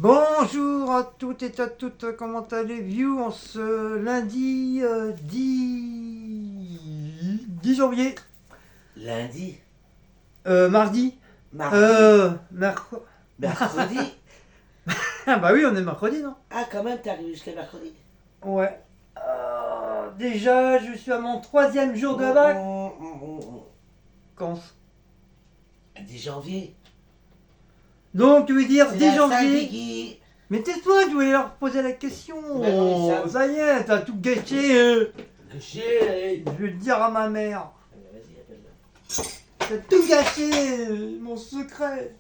Bonjour à toutes et à toutes, comment allez-vous en ce lundi 10 janvier Lundi, Mardi mardi, mercredi. mercredi. Ah bah oui, on est mercredi, non? Ah, quand même, t'es arrivé jusqu'à mercredi. Ouais. Déjà, je suis à mon troisième jour de vacances. 10 janvier. Donc, tu veux dire C'est 10 la janvier? Saint-Guigui. Mais tais-toi, je voulais leur poser la question. Ben non, ils savent. Ça y est, t'as tout gâché. Gâché. Je vais le dire à ma mère. Vas-y, appelle-le. T'as tout gâché, mon secret.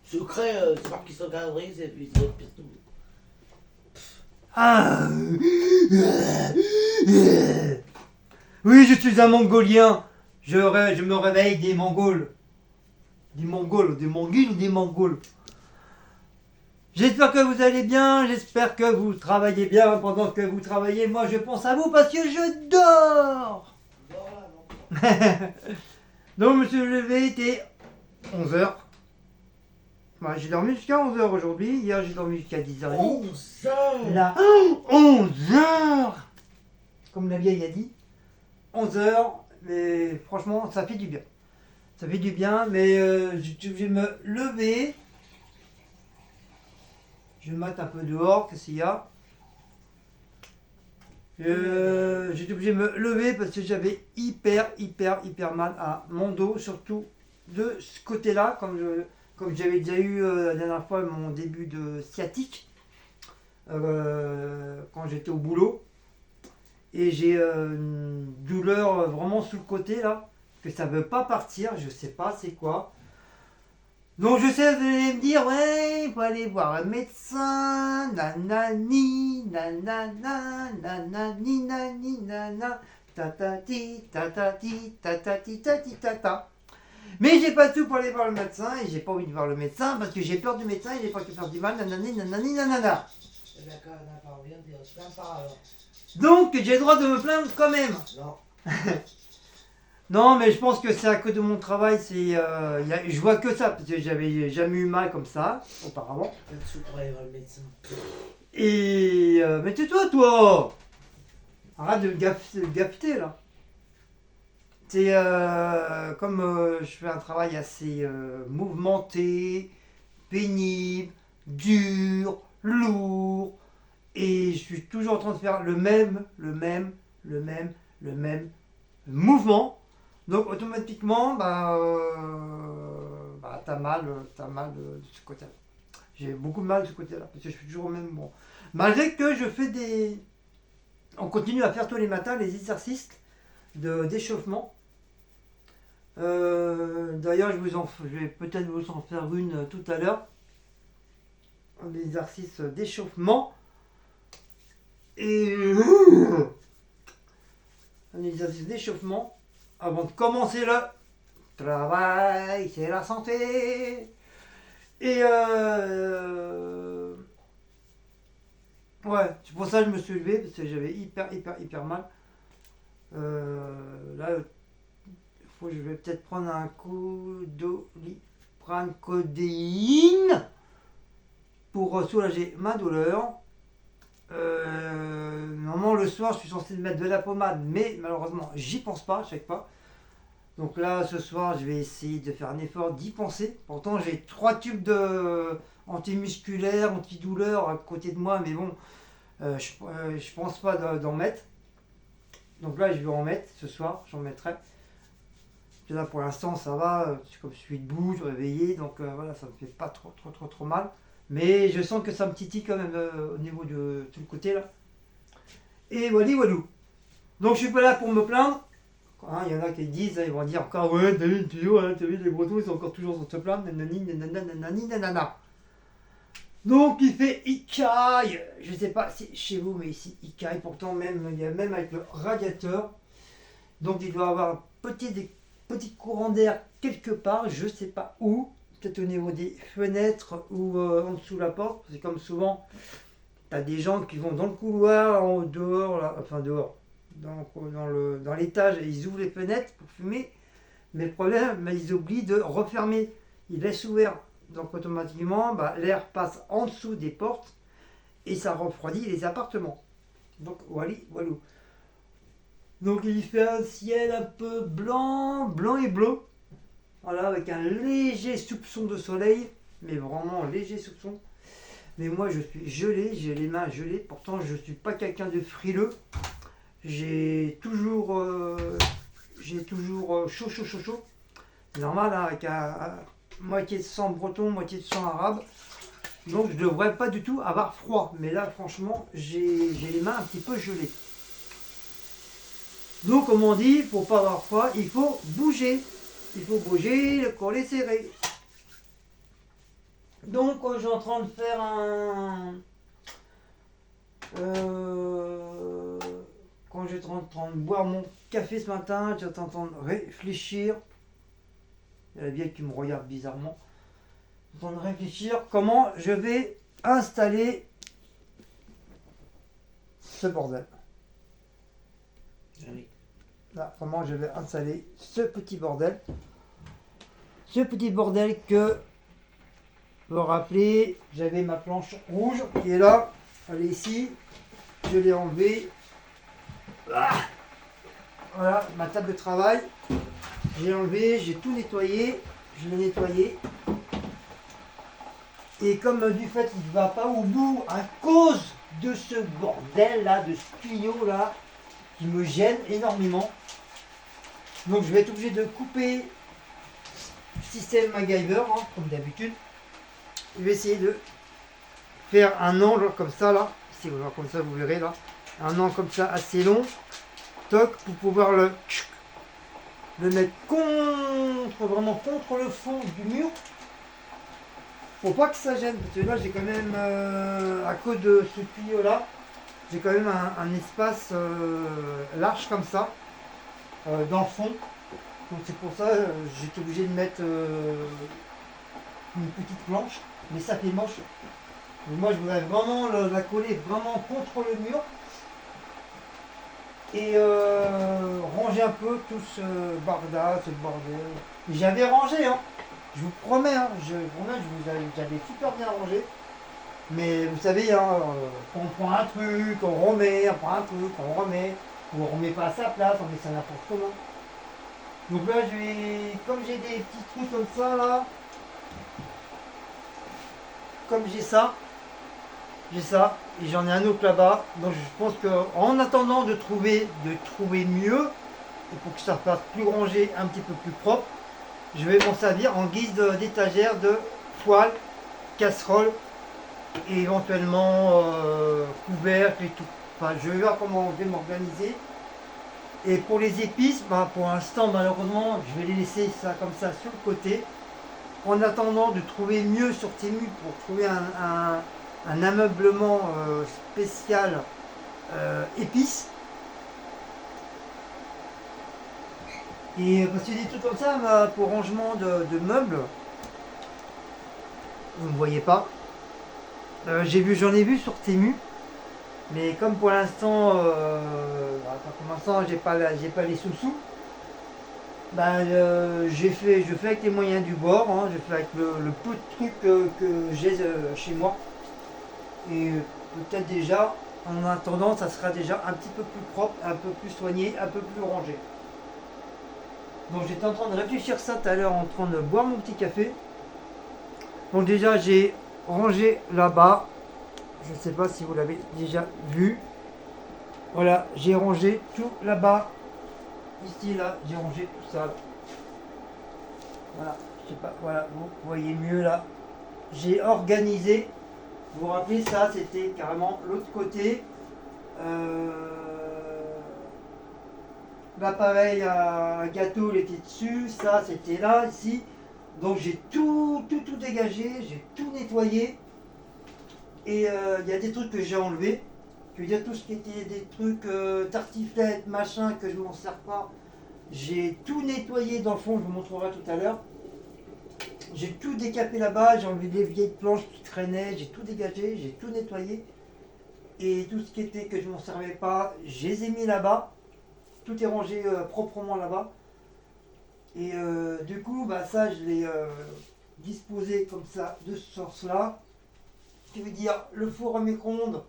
Secret, c'est pas qu'ils sont calendrier, c'est puis c'est tout. Ah. Oui, je suis un Mongolien. Je me réveille des Mongols. Des Mongols, des Mongols ou des Mongols. J'espère que vous allez bien, j'espère que vous travaillez bien. Pendant que vous travaillez, moi je pense à vous parce que je dors. Donc, monsieur levé, était 11h. J'ai dormi jusqu'à 11h aujourd'hui. Hier, j'ai dormi jusqu'à 10h30. 11 heures. Là, 11h. Comme la vieille a dit. 11h. Mais franchement, ça fait du bien. Ça fait du bien, mais je vais me lever. Je mate un peu dehors, qu'est-ce qu'il y a. J'étais obligé de me lever parce que j'avais hyper mal à mon dos, surtout de ce côté-là, comme j'avais déjà eu la dernière fois mon début de sciatique quand j'étais au boulot. Et j'ai une douleur vraiment sous le côté là, que ça ne veut pas partir, je sais pas c'est quoi. Donc je sais, vous allez me dire, ouais, il faut aller voir un médecin, nanani, nanana, nanani, nani, nana, tatati, tatati, tatati, tatati, tata. Mais j'ai pas tout pour aller voir le médecin, et j'ai pas envie de voir le médecin, parce que j'ai peur du médecin, et j'ai pas peur du mal, nanani, nanani, nanana. D'accord, d'accord, viens dire, je plains pas alors. Donc j'ai le droit de me plaindre quand même. Non. Non, mais je pense que c'est à cause de mon travail, je vois que ça, parce que j'avais jamais eu mal comme ça, auparavant. Pas de sous pour aller voir le médecin. Et mais tais-toi, toi! Arrête de gaffeter là. C'est comme je fais un travail assez mouvementé, pénible, dur, lourd, et je suis toujours en train de faire le même mouvement. Donc automatiquement, t'as mal de ce côté-là. J'ai beaucoup de mal de ce côté-là, parce que je suis toujours au même bon. Malgré que je fais on continue à faire tous les matins les exercices d'échauffement. D'ailleurs, je vais peut-être vous en faire une tout à l'heure. Un exercice d'échauffement. Et un exercice d'échauffement avant de commencer le travail, c'est la santé. Et ouais, c'est pour ça que je me suis levé, parce que j'avais hyper mal. Là, je vais peut-être prendre un coup d'oliprane-codéine pour soulager ma douleur. Normalement, le soir, je suis censé mettre de la pommade, mais malheureusement, j'y pense pas à chaque fois. Donc là, ce soir, je vais essayer de faire un effort d'y penser. Pourtant, j'ai 3 tubes antimusculaires, antidouleurs à côté de moi, mais bon, je pense pas d'en mettre. Donc là, je vais en mettre ce soir, j'en mettrai. Et là, pour l'instant, ça va. Comme je suis debout, je suis réveillé, donc voilà, ça me fait pas trop mal. Mais je sens que ça me titille quand même au niveau de tout le côté là. Et voilà. Donc je suis pas là pour me plaindre. Il y en a qui disent, ils vont dire encore, ouais, t'as vu, les Bretons, ils sont encore toujours sur te plaindre, nanana. Donc il fait Ikaï. Je sais pas si chez vous, mais ici, Ikaï, pourtant, il y a même avec le radiateur. Donc il doit avoir un petit courant d'air quelque part, je sais pas où. Peut-être au niveau des fenêtres ou en dessous de la porte. C'est comme souvent, t'as des gens qui vont dans le couloir, dehors, là, enfin dehors, dans l'étage, et ils ouvrent les fenêtres pour fumer. Mais le problème, ils oublient de refermer. Ils laissent ouvert Donc automatiquement, bah, l'air passe en dessous des portes et ça refroidit les appartements. Donc voilà, voilà. Donc il fait un ciel un peu blanc, blanc et bleu. Voilà, avec un léger soupçon de soleil, mais vraiment un léger soupçon. Mais moi je suis gelé, j'ai les mains gelées, pourtant je ne suis pas quelqu'un de frileux. J'ai toujours, chaud, chaud, chaud, chaud. C'est normal, hein, avec moitié de sang breton, moitié de sang arabe. Donc je ne devrais pas du tout avoir froid. Mais là franchement, j'ai les mains un petit peu gelées. Donc comme on dit, pour pas avoir froid, il faut bouger. Il faut bouger, le collet serré. Donc je suis en train de faire quand j'étais en train de boire mon café ce matin, j'étais en train de réfléchir. Il y a la vieille qui me regarde bizarrement. Je suis en train de réfléchir comment je vais installer ce bordel. Oui. Là, comment je vais installer ce petit bordel. Ce petit bordel que, vous vous rappelez, j'avais ma planche rouge qui est là. Elle est ici. Je l'ai enlevée. Ah, voilà, ma table de travail. J'ai enlevé, j'ai tout nettoyé. Je l'ai nettoyé. Et comme du fait il ne va pas au bout à cause de ce bordel là, de ce tuyau là, qui me gêne énormément. Donc je vais être obligé de couper système MacGyver, hein, comme d'habitude. Je vais essayer de faire un angle comme ça là. Si vous voyez comme ça, vous verrez là. Un angle comme ça assez long. Toc, pour pouvoir le mettre vraiment contre le fond du mur. Faut pas que ça gêne, parce que là j'ai quand même, à cause de ce tuyau là, j'ai quand même un espace large comme ça, dans le fond. Donc c'est pour ça j'ai été obligé de mettre une petite planche, mais ça fait moche. Donc moi je voudrais vraiment la coller vraiment contre le mur et ranger un peu tout ce bordel. J'avais rangé, hein. Je vous promets, hein, j'avais super bien rangé. Mais vous savez, hein, on prend un truc, on remet, on prend un truc, on remet, ou on remet pas à sa place, on met ça n'importe comment. Donc là, comme j'ai des petits trous comme ça, là, comme j'ai ça, et j'en ai un autre là-bas. Donc je pense qu'en attendant de trouver mieux, et pour que ça fasse plus rangé, un petit peu plus propre, je vais m'en servir en guise d'étagère de poêle, casserole et éventuellement couvercle et tout. Enfin, je vais voir comment je vais m'organiser. Et pour les épices, bah, pour l'instant, malheureusement, je vais les laisser ça comme ça sur le côté. En attendant de trouver mieux sur Temu pour trouver un ameublement spécial épices. Et parce que des trucs comme ça, bah, pour rangement de meubles, vous ne voyez pas. J'en ai vu sur Temu, mais comme pour l'instant, j'ai pas les sous-sous. Bah, je fais avec les moyens du bord, hein, je fais avec le peu de trucs que j'ai chez moi. Et peut-être déjà, en attendant, ça sera déjà un petit peu plus propre, un peu plus soigné, un peu plus rangé. Donc j'étais en train de réfléchir ça tout à l'heure en train de boire mon petit café. Donc déjà j'ai rangé là-bas. Je ne sais pas si vous l'avez déjà vu. Voilà, j'ai rangé tout là-bas. Ici là, j'ai rangé tout ça. Voilà, je sais pas, voilà, vous voyez mieux là. J'ai organisé. Vous vous rappelez ça, c'était carrément l'autre côté. L'appareil à gâteau, il était dessus, ça c'était là, ici. Donc j'ai tout dégagé, j'ai tout nettoyé. Et il y a des trucs que j'ai enlevés. Je veux dire, tout ce qui était des trucs tartiflettes, machin, que je ne m'en sers pas. J'ai tout nettoyé dans le fond, je vous montrerai tout à l'heure. J'ai tout décapé là-bas, j'ai enlevé des vieilles planches qui traînaient, j'ai tout dégagé, j'ai tout nettoyé. Et tout ce qui était que je ne m'en servais pas, je les ai mis là-bas. Tout est rangé proprement là-bas. Et du coup, bah, ça, je l'ai disposé comme ça, de ce sens-là. Ce qui veut dire le four à micro-ondes,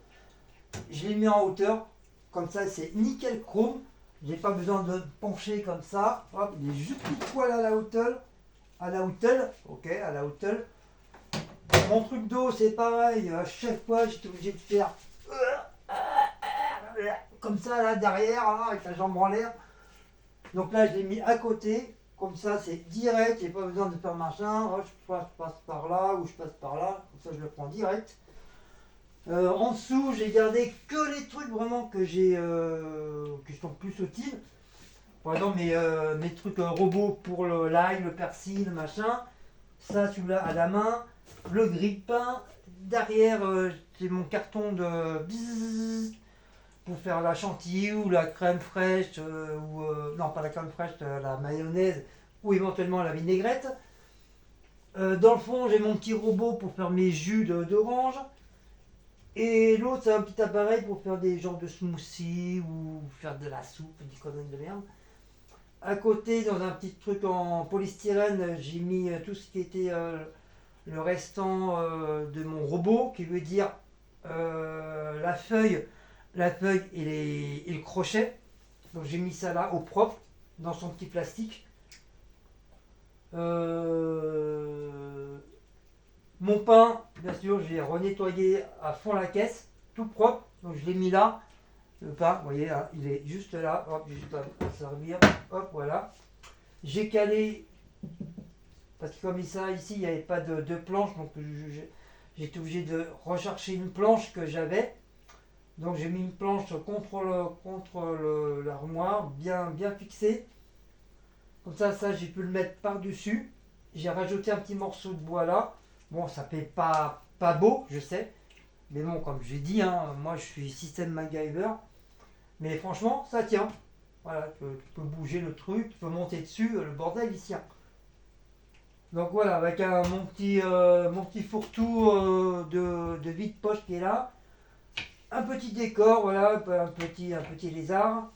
je l'ai mis en hauteur. Comme ça, c'est nickel chrome. J'ai pas besoin de pencher comme ça. Hop, il est juste tout poil à la hauteur. À la hauteur, ok, à la hauteur. Mon truc d'eau, c'est pareil. À chaque fois, j'étais obligé de faire comme ça là derrière, hein, avec la jambe en l'air. Donc là, je l'ai mis à côté. Comme ça, c'est direct. J'ai pas besoin de faire machin. Oh, je passe par là ou je passe par là. Comme ça, je le prends direct. En dessous, j'ai gardé que les trucs vraiment que j'ai qui sont plus utiles. Par exemple, mes trucs robots pour l'ail, le persil, le machin. Ça, celui-là à la main. Le grille-pain. Derrière, j'ai mon carton de bzzz pour faire la chantilly ou la crème fraîche. Non, pas la crème fraîche, la mayonnaise ou éventuellement la vinaigrette. Dans le fond, j'ai mon petit robot pour faire mes jus d'orange. Et l'autre, c'est un petit appareil pour faire des genres de smoothies ou faire de la soupe, des conneries de merde. À côté, dans un petit truc en polystyrène, j'ai mis tout ce qui était le restant de mon robot, qui veut dire la feuille et le crochet. Donc j'ai mis ça là au propre, dans son petit plastique. Mon pain, bien sûr, j'ai renettoyé à fond la caisse, tout propre, donc je l'ai mis là. Le pain, vous voyez, là, il est juste là, hop, juste à servir, hop, voilà. J'ai calé, parce que comme ça, ici, il n'y avait pas de planche, donc j'ai été obligé de rechercher une planche que j'avais. Donc j'ai mis une planche contre l'armoire, bien fixée. Comme ça, j'ai pu le mettre par-dessus. J'ai rajouté un petit morceau de bois là. Bon, ça fait pas beau, je sais. Mais bon, comme j'ai dit, hein, moi je suis système MacGyver. Mais franchement, ça tient. Voilà, tu peux bouger le truc, tu peux monter dessus, le bordel il tient. Donc voilà, avec mon petit fourre-tout de vide-poche qui est là. Un petit décor, voilà, un petit lézard.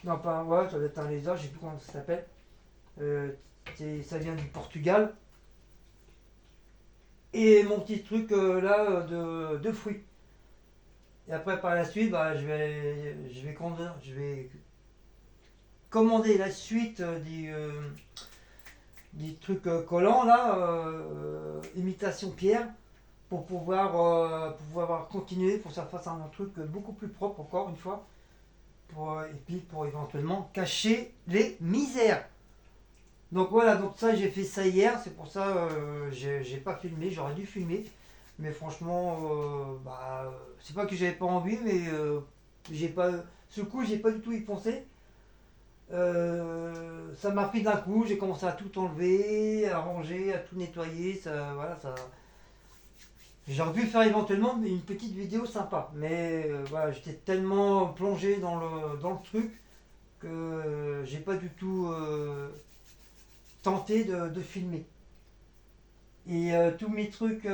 Non, pas un, ouais, ça doit être un lézard, je sais plus comment ça s'appelle. Ça vient du Portugal. Et mon petit truc là de fruits. Et après par la suite, bah, je vais commander la suite des trucs collants là, imitation pierre, pour pouvoir continuer, pour que ça fasse un truc beaucoup plus propre encore une fois, et puis pour éventuellement cacher les misères. Donc voilà, donc ça j'ai fait ça hier, c'est pour ça j'ai pas filmé, j'aurais dû filmer, mais franchement, c'est pas que j'avais pas envie, mais j'ai pas, ce coup j'ai pas du tout y pensé. Ça m'a pris d'un coup, j'ai commencé à tout enlever, à ranger, à tout nettoyer, ça, voilà, ça. J'aurais pu faire éventuellement une petite vidéo sympa, mais voilà, j'étais tellement plongé dans le truc que j'ai pas du tout tenté de filmer. Et tous mes trucs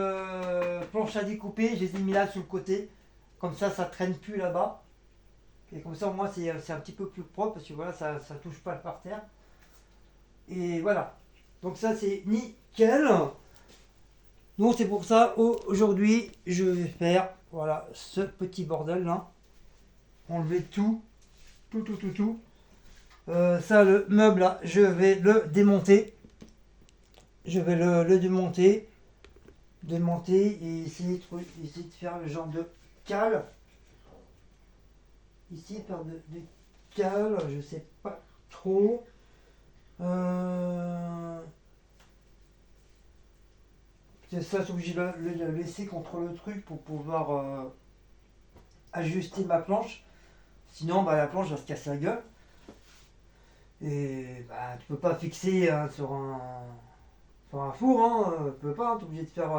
planches à découper, je les ai mis là sur le côté, comme ça traîne plus là-bas. Et comme ça au moins c'est un petit peu plus propre, parce que voilà, ça touche pas par terre. Et voilà, donc ça c'est nickel. Donc c'est pour ça aujourd'hui je vais faire voilà ce petit bordel là, enlever tout. Ça, le meuble là, je vais le démonter. Je vais le démonter et essayer de faire le genre de cale. Ici, faire de cale, je sais pas trop. C'est ça, je suis obligé de le laisser contre le truc pour pouvoir ajuster ma planche. Sinon, la planche va se casser la gueule. Et tu peux pas fixer sur un four, hein, tu peux pas, tu es obligé de faire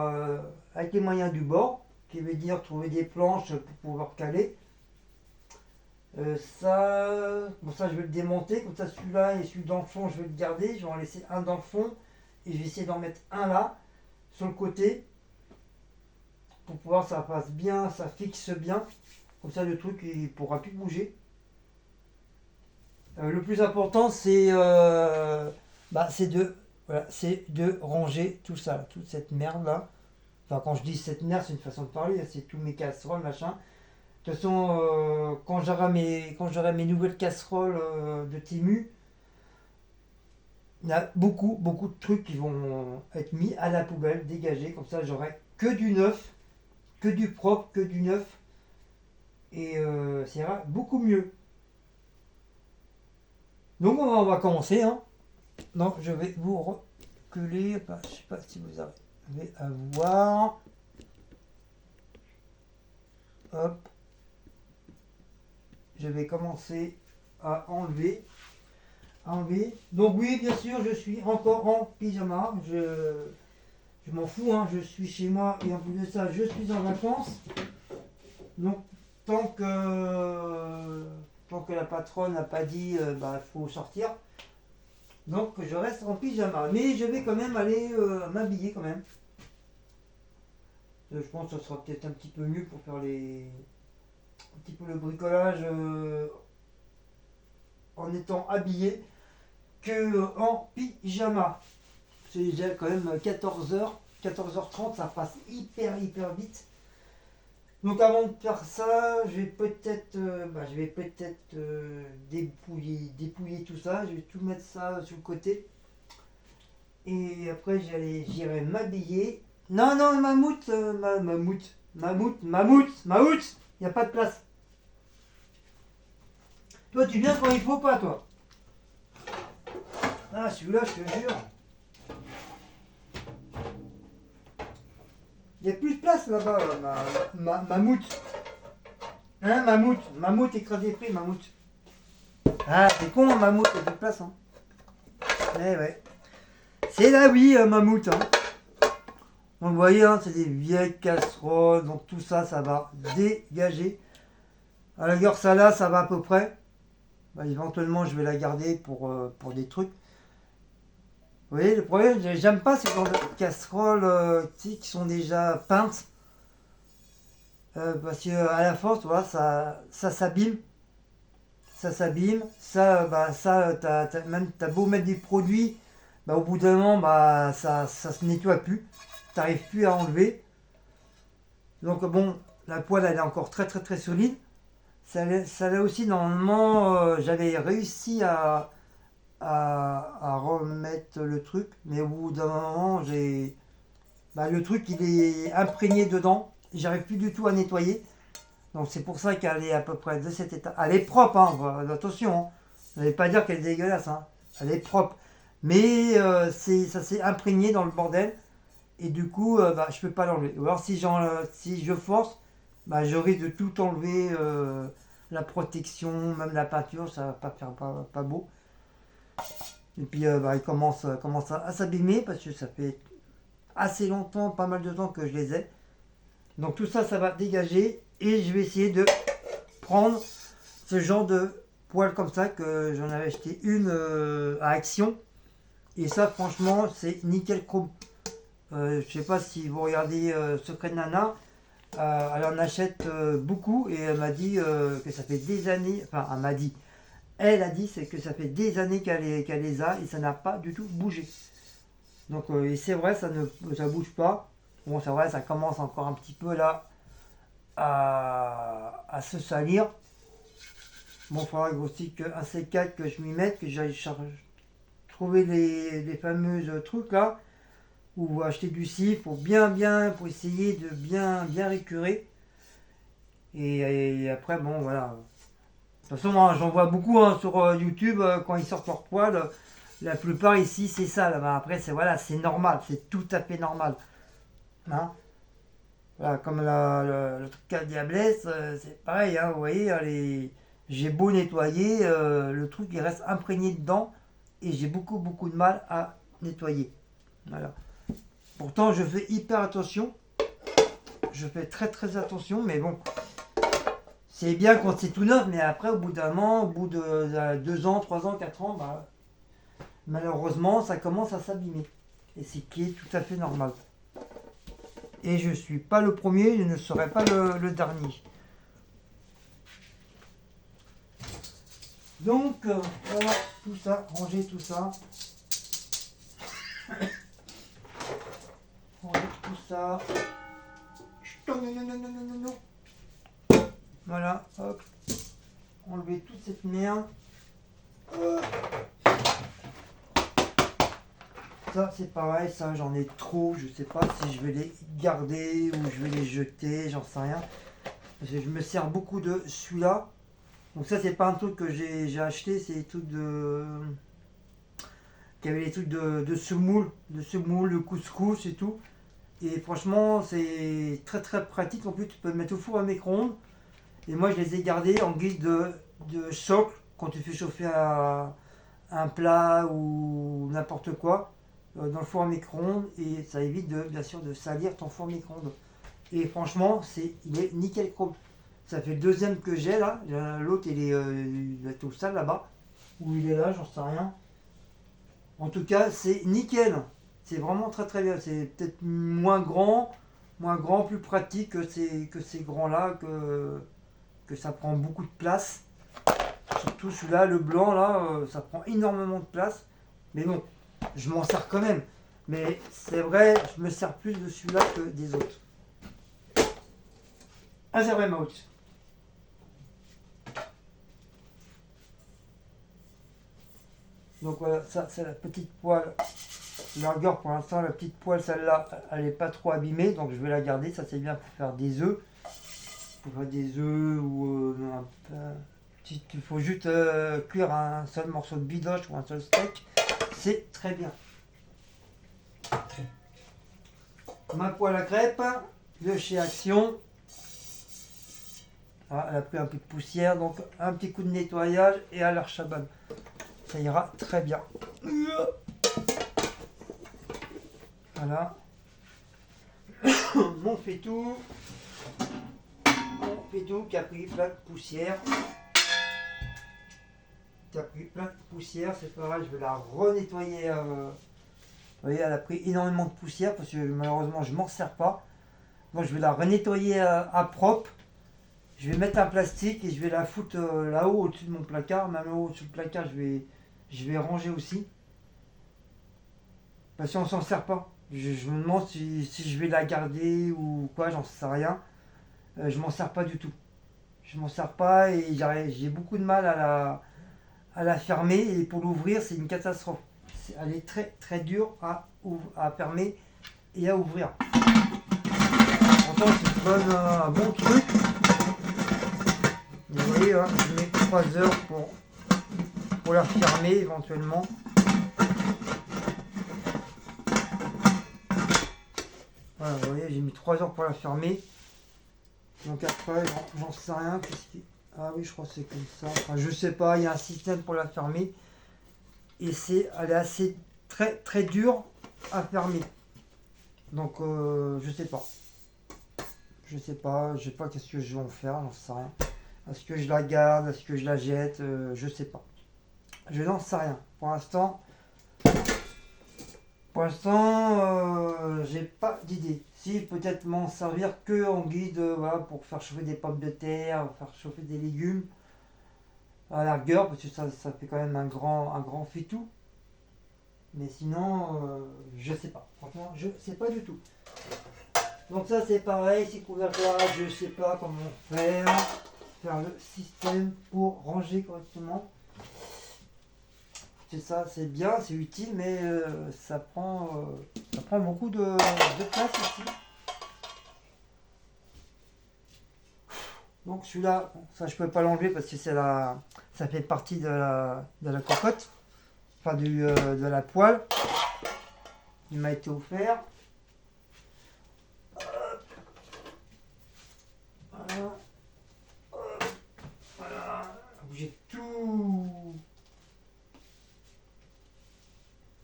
avec les moyens du bord, qui veut dire trouver des planches pour pouvoir caler. Ça je vais le démonter, comme ça celui-là et celui dans le fond je vais le garder, je vais en laisser un dans le fond et je vais essayer d'en mettre un là, sur le côté, pour pouvoir ça passe bien, ça fixe bien, comme ça le truc il pourra plus bouger. Le plus important c'est de voilà, c'est de ranger tout ça, toute cette merde là. Enfin, quand je dis cette merde, c'est une façon de parler, c'est tous mes casseroles, machin. De toute façon, quand j'aurai mes nouvelles casseroles de Temu, il y a beaucoup, beaucoup de trucs qui vont être mis à la poubelle, dégagés. Comme ça, j'aurai que du neuf, que du propre, que du neuf. Et ça ira beaucoup mieux. Donc, on va commencer. Hein. Donc, je vais vous reculer. Enfin, je ne sais pas si vous arrivez à voir. Hop. Je vais commencer à enlever. Donc oui, bien sûr, je suis encore en pyjama. Je m'en fous, hein. Je suis chez moi et en plus de ça, je suis en vacances. Donc tant que la patronne n'a pas dit faut sortir. Donc je reste en pyjama. Mais je vais quand même aller m'habiller quand même. Je pense que ce sera peut-être un petit peu mieux pour faire un petit peu le bricolage en étant habillé que en pyjama. C'est déjà quand même 14h, 14h30, ça passe hyper vite. Donc avant de faire ça, je vais peut-être dépouiller tout ça, je vais tout mettre ça sur le côté. Et après j'irai m'habiller. Non, mammouth, il n'y a pas de place. Toi tu viens quand il faut pas, toi. Ah, celui-là, je te jure. Il n'y a plus de place là-bas, mammouth. Hein, mammouth écrasé pris, mammouth. Ah, c'est con, mammouth, il n'y a plus de place. Hein. Eh ouais. C'est là, oui, mammouth. Hein. Donc, vous voyez, hein, c'est des vieilles casseroles. Donc, tout ça, ça va dégager. À la rigueur, ça là, ça va à peu près. Éventuellement, je vais la garder pour des trucs. Vous voyez, le problème, j'aime pas ces genres de casseroles qui sont déjà peintes. Parce qu'à la force, voilà, ça s'abîme. Ça s'abîme. T'as beau mettre des produits, au bout d'un moment, ça se nettoie plus. T'arrives plus à enlever. Donc bon, la poêle, elle est encore très solide. Ça là aussi, normalement, j'avais réussi à remettre le truc, mais au bout d'un moment, le truc il est imprégné dedans, j'arrive plus du tout à nettoyer, donc c'est pour ça qu'elle est à peu près de cet état. Elle est propre, hein, attention, hein. Vous n'allez pas dire qu'elle est dégueulasse, hein. Elle est propre, mais ça s'est imprégné dans le bordel, et du coup, je peux pas l'enlever. Ou alors si je force, je risque de tout enlever, la protection, même la peinture, ça va pas faire pas beau. Et puis il commence à s'abîmer parce que ça fait assez longtemps, pas mal de temps que je les ai. Donc tout ça, ça va dégager et je vais essayer de prendre ce genre de poêle comme ça que j'en avais acheté une à Action. Et ça, franchement, c'est nickel chrome. Je sais pas si vous regardez Secret Nana, elle en achète beaucoup et elle m'a dit que ça fait des années, enfin elle a dit c'est que ça fait des années qu'elle les a et ça n'a pas du tout bougé. Donc et c'est vrai, ça bouge pas. Bon, c'est vrai, ça commence encore un petit peu là à se salir. Bon, il faudra aussi qu'un C4 que je m'y mette, que j'aille trouver les fameuses trucs là, ou acheter du cif pour pour essayer de bien récurer. Et après, bon, voilà. De toute façon, j'en vois beaucoup sur YouTube quand ils sortent leur poêle. La plupart ici, c'est ça. Là-bas. Après, c'est normal, c'est tout à fait normal. Hein, voilà, comme le truc à Diablesse, c'est pareil. Hein, vous voyez, j'ai beau nettoyer, le truc il reste imprégné dedans et j'ai beaucoup de mal à nettoyer. Voilà. Pourtant, je fais hyper attention. Je fais très attention, mais bon. C'est bien quand c'est tout neuf, mais après, au bout d'un moment, au bout de 2 ans, 3 ans, 4 ans, malheureusement, ça commence à s'abîmer. Et c'est qui est tout à fait normal. Et je ne suis pas le premier, je ne serai pas le dernier. Donc, voilà, tout ça, ranger tout ça. On enlève tout ça. Non, non, non, non, non, non, non, non. Voilà, hop. Enlever toute cette merde. Hop. Ça c'est pareil, ça j'en ai trop, je sais pas si je vais les garder ou je vais les jeter, j'en sais rien. Parce que je me sers beaucoup de celui-là. Donc ça c'est pas un truc que j'ai acheté, c'est des trucs de. Qui avait les trucs de semoule, de couscous et tout. Et franchement c'est très très pratique, en plus tu peux le mettre au four à micro-ondes. Et moi je les ai gardés en guise de socle quand tu fais chauffer un plat ou n'importe quoi dans le four à micro-ondes, et ça évite bien sûr de salir ton four à micro-ondes. Et franchement, il est nickel chrome. Ça fait le deuxième que j'ai là. L'autre il est au sale là-bas. Ou il est là, j'en sais rien. En tout cas, c'est nickel. C'est vraiment très très bien. C'est peut-être moins grand, plus pratique que ces grands-là, que ça prend beaucoup de place. Surtout celui-là, le blanc là, ça prend énormément de place. Mais bon, je m'en sers quand même. Mais c'est vrai, je me sers plus de celui-là que des autres. Ah, c'est vrai, Maud. Donc voilà, ça c'est la petite poêle. Larger pour l'instant, la petite poêle, celle-là, elle n'est pas trop abîmée, donc je vais la garder. Ça c'est bien pour faire des œufs. Pour faire des œufs ou il faut juste cuire un seul morceau de bidoche ou un seul steak. C'est très bien. Ma poêle à crêpes de chez Action. Ah, elle a pris un peu de poussière, donc un petit coup de nettoyage et à la chabonne. Ça ira très bien. Voilà. Mon faitout. Qui a pris plein de poussière. C'est pareil, je vais la renettoyer. Vous voyez, elle a pris énormément de poussière parce que malheureusement je m'en sers pas. Donc je vais la renettoyer à propre. Je vais mettre un plastique et je vais la foutre là-haut au-dessus de mon placard. Même là-haut au-dessus du placard, je vais ranger aussi. Parce qu'on s'en sert pas. Je me demande si je vais la garder ou quoi, j'en sais rien. Je m'en sers pas du tout. Je m'en sers pas et j'ai beaucoup de mal à la fermer, et pour l'ouvrir c'est une catastrophe. Elle est très très dure à fermer et à ouvrir. Pourtant c'est un bon truc. Vous voyez, hein, je mets 3 heures pour la fermer éventuellement. Voilà, vous voyez, j'ai mis 3 heures pour la fermer. Donc après, j'en sais rien. Ah oui, je crois que c'est comme ça. Enfin, je sais pas, il y a un système pour la fermer. Et elle est assez très très dure à fermer. Donc je sais pas. Je sais pas qu'est-ce que je vais en faire, j'en sais rien. Est-ce que je la garde, est-ce que je la jette, je sais pas. Je n'en sais rien. Pour l'instant, j'ai pas d'idée. Si, peut-être m'en servir que en guide, voilà, pour faire chauffer des pommes de terre, faire chauffer des légumes. À la rigueur, parce que ça fait quand même un grand faitout. Mais sinon, je sais pas. Franchement, je sais pas du tout. Donc ça c'est pareil, ces couvercles-là, je sais pas comment faire le système pour ranger correctement. C'est ça, c'est bien, c'est utile, mais ça prend beaucoup de place ici. Donc celui-là, ça je peux pas l'enlever parce que ça fait partie de la cocotte, enfin de la poêle. Il m'a été offert. Voilà. Voilà. J'ai tout.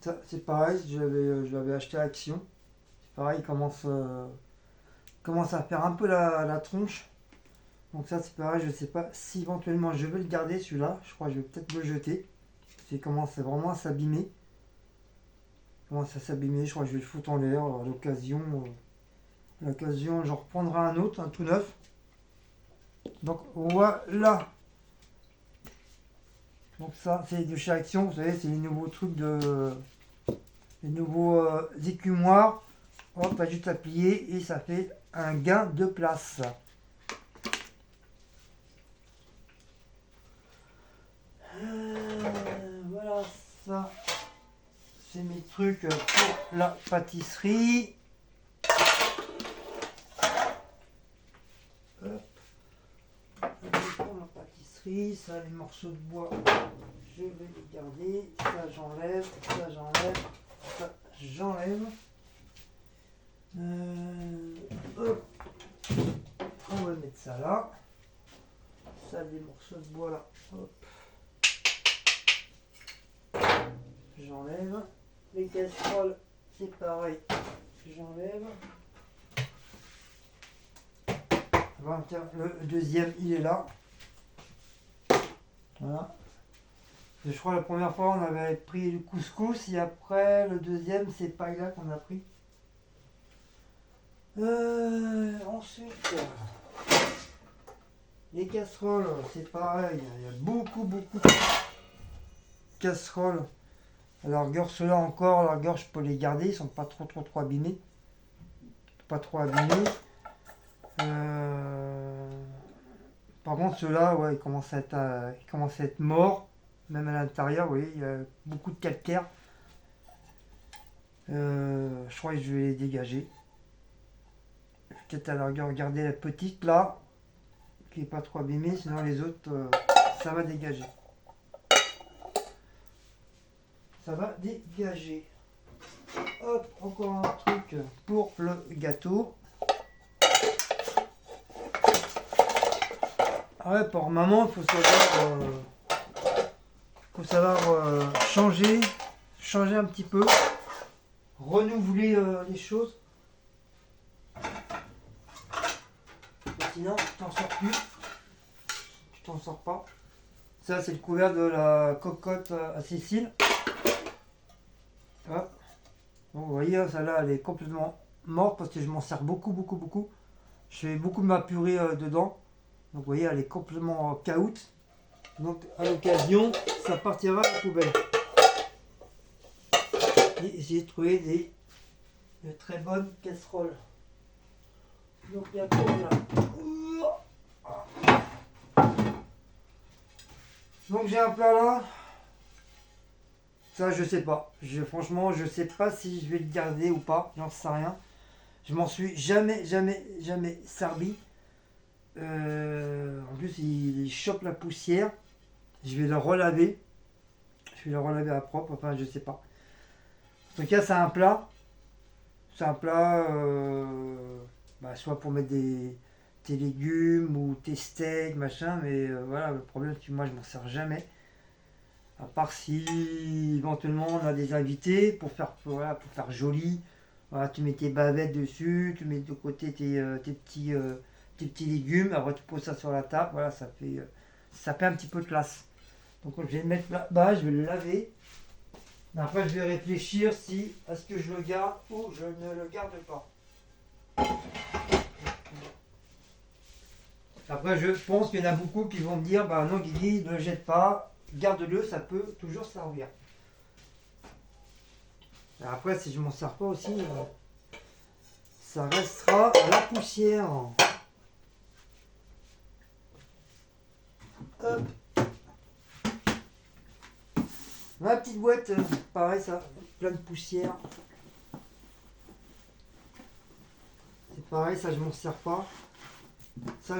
Ça, c'est pareil, je l'avais acheté à Action. C'est pareil, il commence à faire un peu la tronche. Donc ça c'est pareil, je sais pas si éventuellement je vais le garder celui-là. Je crois que je vais peut-être le jeter. Il commence vraiment à s'abîmer. Je crois que je vais le foutre en l'air à l'occasion. J'en reprendrai un autre, un tout neuf. Donc voilà. Donc ça c'est de chez Action, vous savez, c'est les nouveaux trucs de les nouveaux écumoires. Hop, pas juste à plier et ça fait un gain de place. Voilà, ça c'est mes trucs pour la pâtisserie. Hop. Pour la pâtisserie, ça, les morceaux de bois, je vais les garder. Ça j'enlève, ça j'enlève, ça j'enlève. Hop. On va mettre ça là. Ça, les morceaux de bois là. Hop. J'enlève. Les casseroles, c'est pareil. J'enlève. Voilà, tiens, le deuxième, il est là. Voilà. Je crois la première fois, on avait pris le couscous et après, le deuxième, c'est paella qu'on a pris. Ensuite, les casseroles, c'est pareil. Il y a beaucoup de casseroles. À la rigueur, ceux-là encore, à la rigueur, je peux les garder. Ils sont pas trop abîmés. Pas trop abîmés. Par contre, ceux-là, ouais, ils commencent à être morts. Même à l'intérieur, vous voyez, il y a beaucoup de calcaire. Je crois que je vais les dégager. Peut-être à la rigueur regarder la petite là, qui est pas trop abîmée, sinon les autres, ça va dégager. Ça va dégager. Hop, encore un truc pour le gâteau. Ah ouais, pour maman, il faut savoir changer un petit peu, renouveler les choses. Sinon, tu t'en sors plus. Tu t'en sors pas. Ça, c'est le couvert de la cocotte à Cécile. Hop. Bon, vous voyez, celle-là, elle est complètement morte parce que je m'en sers beaucoup. Je fais beaucoup de ma purée dedans. Donc, vous voyez, elle est complètement caout. Donc, à l'occasion, ça partira à la poubelle. Et j'ai trouvé de très bonnes casseroles. Donc, il y a quoi là? Donc j'ai un plat là. Ça je sais pas. Franchement je sais pas si je vais le garder ou pas. J'en sais rien. Je m'en suis jamais servi. En plus il chope la poussière. Je vais le relaver. Je vais le relaver à propre. Enfin je sais pas. En tout cas c'est un plat. C'est un plat soit pour mettre tes légumes ou tes steaks, machin, mais voilà, le problème c'est que moi je m'en sers jamais. À part si éventuellement on a des invités pour faire joli. Voilà, tu mets tes bavettes dessus, tu mets de côté tes petits légumes, après tu poses ça sur la table, voilà, ça fait un petit peu de classe. Donc je vais le mettre là-bas, je vais le laver. Après je vais réfléchir si est-ce que je le garde ou je ne le garde pas. Après, je pense qu'il y en a beaucoup qui vont me dire bah non, Guigui, ne le jette pas, garde-le, ça peut toujours servir. Et après, si je m'en sers pas aussi, ça restera à la poussière. Hop. Ma petite boîte, pareil, ça, plein de poussière. C'est pareil, ça, je m'en sers pas. Ça,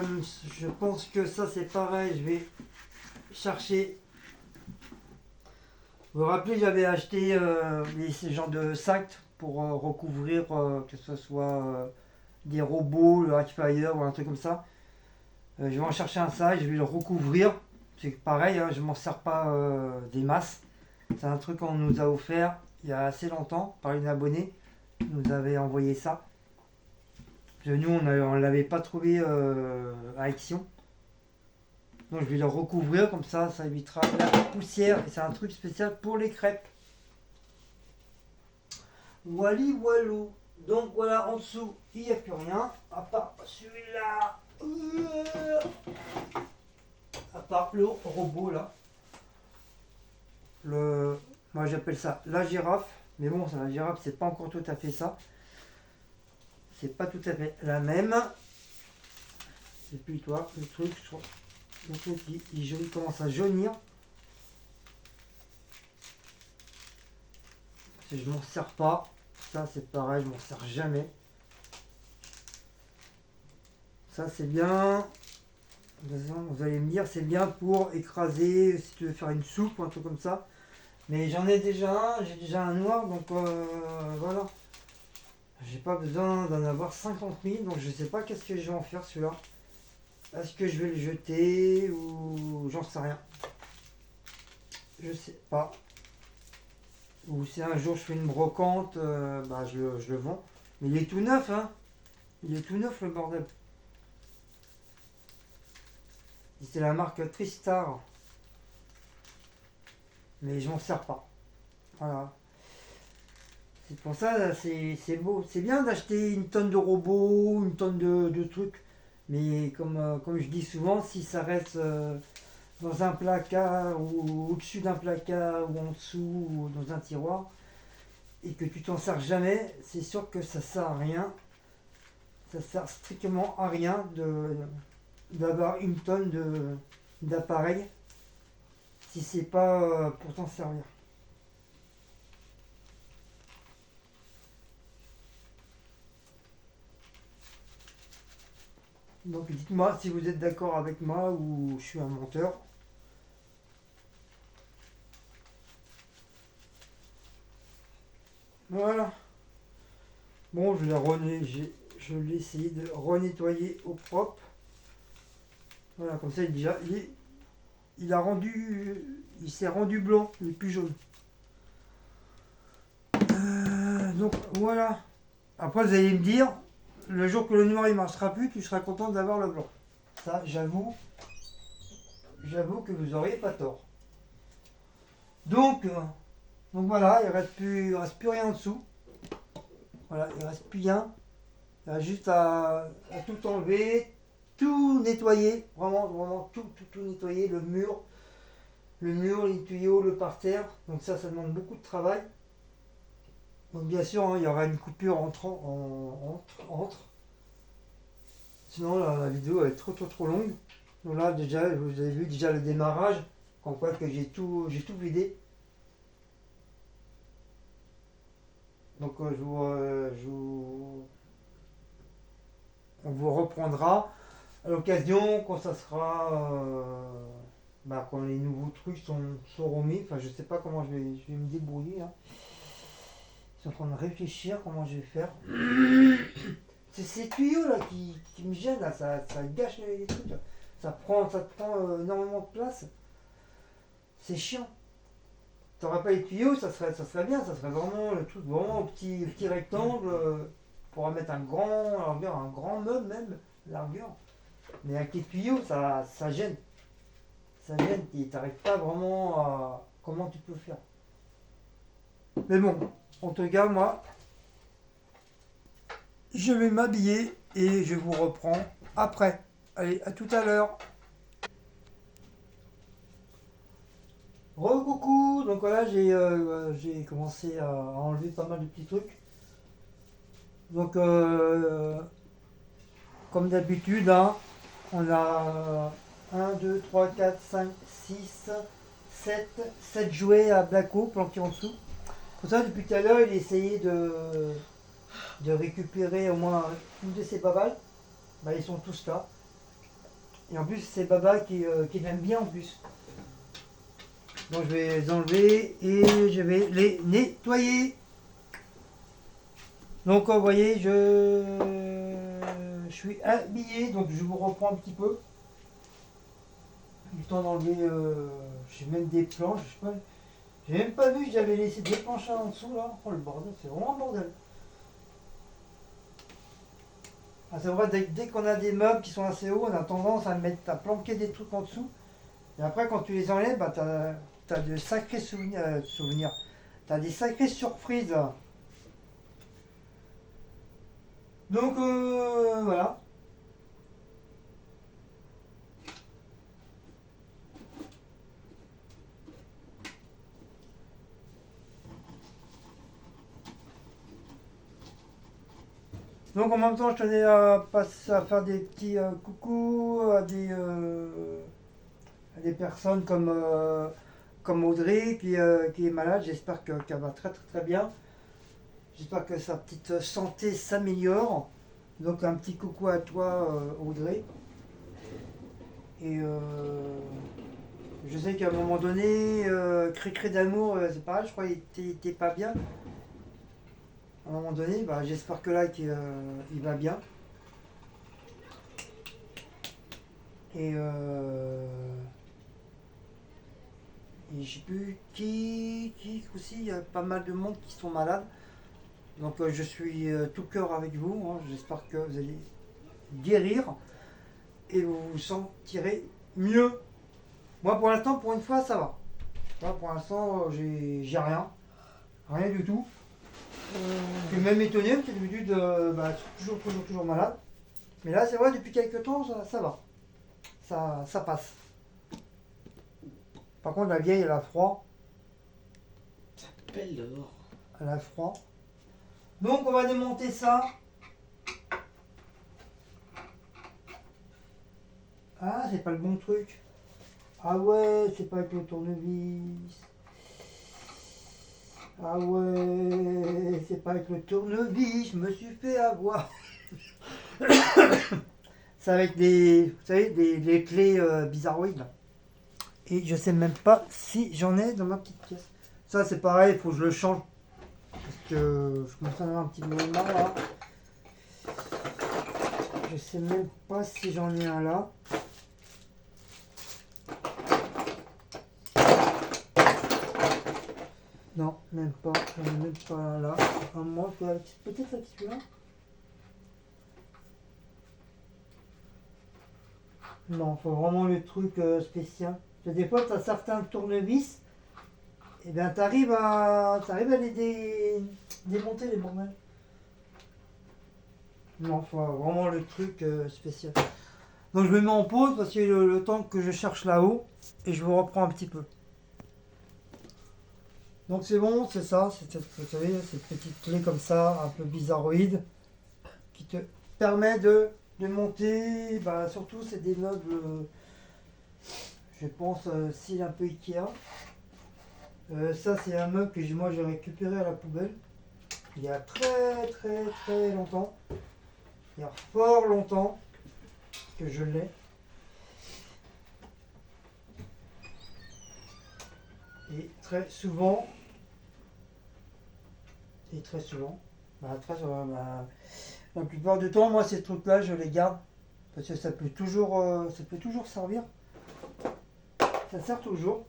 je pense que ça c'est pareil, je vais chercher. Vous vous rappelez, j'avais acheté ces genres de sacs pour recouvrir, que ce soit des robots, le Hackfire ou un truc comme ça. Je vais en chercher un sac, je vais le recouvrir. C'est pareil, hein, je m'en sers pas des masses. C'est un truc qu'on nous a offert il y a assez longtemps par une abonnée. Qui nous avait envoyé ça. Nous, on ne l'avait pas trouvé à Action. Donc je vais le recouvrir, comme ça évitera la poussière. Et c'est un truc spécial pour les crêpes. Wally Wallo. Donc voilà, en dessous, il n'y a plus rien. À part celui-là. À part le robot là. Moi j'appelle ça la girafe. Mais bon, c'est la girafe, c'est pas encore tout à fait ça. C'est pas tout à fait la même. Et puis toi, le truc, il commence à jaunir. Si je m'en sers pas, ça c'est pareil, je m'en sers jamais. Ça c'est bien. Vous allez me dire, c'est bien pour écraser, si tu veux faire une soupe ou un truc comme ça. Mais j'en ai déjà un, j'ai déjà un noir, donc voilà. J'ai pas besoin d'en avoir 50 000, donc je sais pas qu'est-ce que je vais en faire celui-là. Est-ce que je vais le jeter ou j'en sais rien. Je sais pas. Ou si un jour je fais une brocante, bah je le vends. Mais il est tout neuf, hein. Il est tout neuf le bordel. C'est la marque Tristar. Mais je m'en sers pas. Voilà. C'est pour ça, c'est beau. C'est bien d'acheter une tonne de robots, une tonne de trucs. Mais comme je dis souvent, si ça reste dans un placard ou au-dessus d'un placard ou en dessous ou dans un tiroir et que tu t'en sers jamais, c'est sûr que ça sert à rien. Ça sert strictement à rien d'avoir une tonne d'appareils si c'est pas pour t'en servir. Donc dites-moi si vous êtes d'accord avec moi ou je suis un menteur. Voilà. Bon, je l'ai essayé de renettoyer au propre. Voilà, comme ça il s'est rendu blanc, il n'est plus jaune. Donc voilà. Après vous allez me dire, le jour que le noir il marchera plus, tu seras content d'avoir le blanc. Ça, j'avoue que vous auriez pas tort. Donc voilà, il reste plus rien en dessous. Voilà, il reste plus rien. Il y a juste à tout enlever, tout nettoyer, vraiment tout nettoyer, le mur, les tuyaux, le parterre. Donc ça demande beaucoup de travail. Donc bien sûr, hein, il y aura une coupure entre. Sinon la vidéo va être trop longue. Donc là déjà, vous avez vu déjà le démarrage, comme quoi que j'ai tout vidé. Donc on vous reprendra à l'occasion quand ça sera quand les nouveaux trucs seront mis. Enfin je sais pas comment je vais me débrouiller là. Je suis en train de réfléchir comment je vais faire. C'est ces tuyaux là qui me gênent là, ça gâche les trucs là. Ça prend énormément de place. C'est chiant. T'aurais pas les tuyaux, ça serait bien, ça serait vraiment le truc vraiment au petit rectangle. Pour mettre un grand meuble même, largueur. Mais avec les tuyaux, ça gêne. Ça gêne, et t'arrives pas vraiment à comment tu peux faire. Mais bon, en tout cas, moi, je vais m'habiller et je vous reprends après. Allez, à tout à l'heure. Coucou, donc voilà, j'ai commencé à enlever pas mal de petits trucs. Donc, comme d'habitude, hein, on a 1, 2, 3, 4, 5, 6, 7 jouets à Blacko planqués en dessous. Pour ça, depuis tout à l'heure, il essayait de récupérer au moins une de ces babales. Bah, ils sont tous là. Et en plus, c'est Baba qui l'aime bien en plus. Donc, je vais les enlever et je vais les nettoyer. Donc, vous voyez, je suis habillé, donc je vous reprends un petit peu. Le temps d'enlever, j'ai même des planches, je sais pas. J'ai même pas vu que j'avais laissé des planches en dessous là. Oh le bordel, c'est vraiment un bordel. Ah, c'est vrai, dès qu'on a des meubles qui sont assez hauts, on a tendance à planquer des trucs en dessous. Et après, quand tu les enlèves, bah, t'as de sacrés souvenirs. T'as des sacrées surprises. Donc voilà. Donc en même temps, je tenais à faire des petits coucous à des personnes comme Audrey qui est malade. J'espère qu'elle va très très très bien. J'espère que sa petite santé s'améliore. Donc un petit coucou à toi Audrey. Et je sais qu'à un moment donné, Cricri d'amour, c'est pareil, je crois qu'il était pas bien. À un moment donné, bah, j'espère que là il va bien. Et je sais plus qui aussi, il y a pas mal de monde qui sont malades. Donc je suis tout cœur avec vous. Hein. J'espère que vous allez guérir et vous vous sentirez mieux. Moi pour l'instant, pour une fois, ça va. Moi pour l'instant, j'ai rien. Rien du tout. Je suis même étonné parce que d'habitude, je suis toujours malade. Mais là, c'est vrai, depuis quelques temps, ça va. Ça passe. Par contre, la vieille, elle a froid. Belle dehors. Elle a froid. Donc, on va démonter ça. Ah, c'est pas le bon truc. Ah ouais, c'est pas avec le tournevis. Ah ouais, c'est pas avec le tournevis, je me suis fait avoir. C'est avec vous savez, des clés bizarroïdes. Et je sais même pas si j'en ai dans ma petite pièce. Ça c'est pareil, il faut que je le change. Parce que je commence à en avoir un petit peu marre là. Je sais même pas si j'en ai un là. Non, même pas. J'en ai même pas un là. À moins que peut-être avec celui-là. Non, faut vraiment le truc spécial. Parce que des fois, tu as certains tournevis, et bien t'arrives à démonter les bordels. Non, faut vraiment le truc spécial. Donc je me mets en pause parce que le temps que je cherche là-haut, et je vous reprends un petit peu. Donc c'est bon, c'est ça, vous savez, cette petite clé comme ça, un peu bizarroïde, qui te permet de monter, bah, surtout c'est des meubles, je pense, style un peu Ikea. Ça c'est un meuble que moi j'ai récupéré à la poubelle, il y a très très très longtemps, il y a fort longtemps que je l'ai. Et très souvent, la plupart du temps, moi ces trucs-là, je les garde parce que ça peut toujours servir. Ça sert toujours.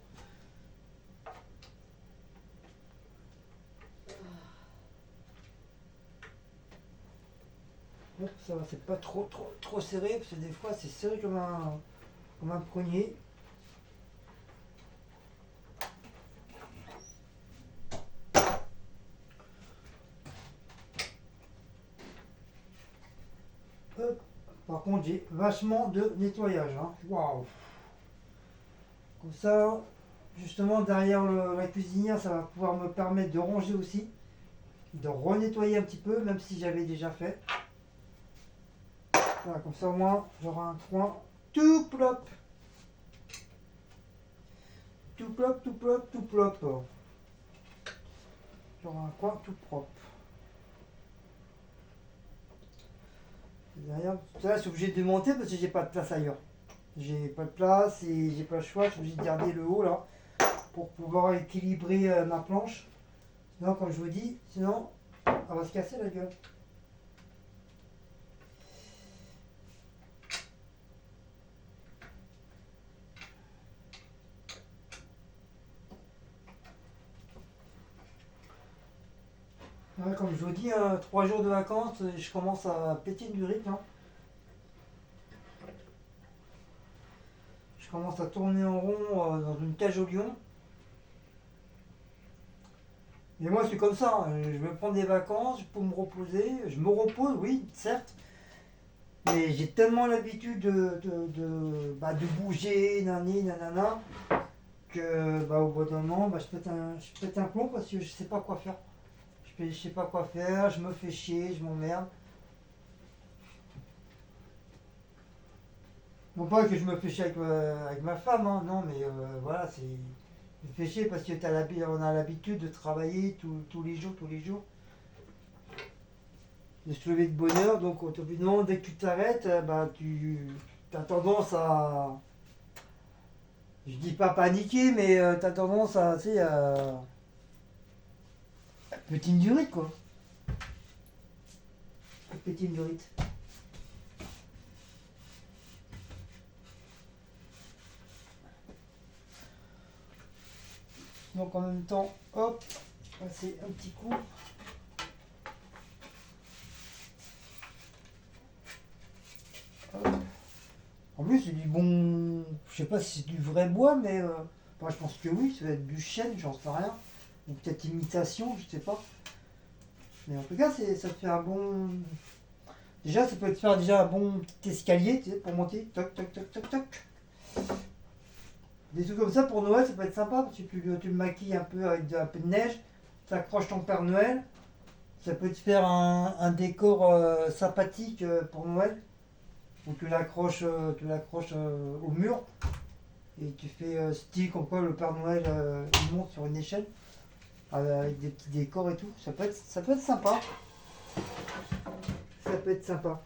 Bon, ça va, c'est pas trop serré parce que des fois c'est serré comme un prunier. Hop. Par contre, j'ai vachement de nettoyage. Hein. Waouh! Comme ça, justement, derrière la cuisinière, ça va pouvoir me permettre de ranger aussi, de renettoyer un petit peu, même si j'avais déjà fait. Voilà, comme ça, au moins, j'aurai un coin tout plop. Tout plop, tout plop, tout plop. J'aurai un coin tout propre. Derrière, ça, je suis obligé de démonter parce que j'ai pas de place ailleurs. J'ai pas de place et j'ai pas le choix, je suis obligé de garder le haut là pour pouvoir équilibrer ma planche. Sinon, comme je vous dis, sinon, elle va se casser la gueule. Ouais, comme je vous dis, 3 jours de vacances, je commence à péter du rythme. Hein. Je commence à tourner en rond dans une cage au lion. Mais moi, c'est comme ça. Hein. Je me prends des vacances pour me reposer. Je me repose, oui, certes. Mais j'ai tellement l'habitude de bouger, nanana, que au bout d'un moment, je pète un plomb parce que je sais pas quoi faire. Je sais pas quoi faire, je me fais chier, je m'emmerde. Non pas que je me fais chier avec ma femme, hein, non, mais voilà, c'est. Je me fais chier parce que on a l'habitude de travailler tous les jours, de se lever de bonne heure, donc automatiquement, dès que tu t'arrêtes, bah, tu as tendance à. Je dis pas paniquer, mais tu as tendance à, tu sais, à. Petite durite, quoi. Petite durite. Donc en même temps, hop, c'est un petit coup. Hop. En plus, c'est du bon. Je sais pas si c'est du vrai bois, mais. Enfin, je pense que oui, ça va être du chêne, j'en sais rien. Ou peut-être imitation, je sais pas. Mais en tout cas, ça te fait un bon. Déjà, ça peut te faire déjà un bon petit escalier, tu sais, pour monter. Toc, toc, toc, toc, toc. Des trucs comme ça pour Noël, ça peut être sympa. Parce que tu le maquilles un peu avec un peu de neige. Tu accroches ton Père Noël. Ça peut te faire un décor sympathique pour Noël. Où tu l'accroches au mur. Et tu fais style comme quoi le Père Noël il monte sur une échelle. Avec des petits décors et tout. Ça peut être sympa. Ça peut être sympa.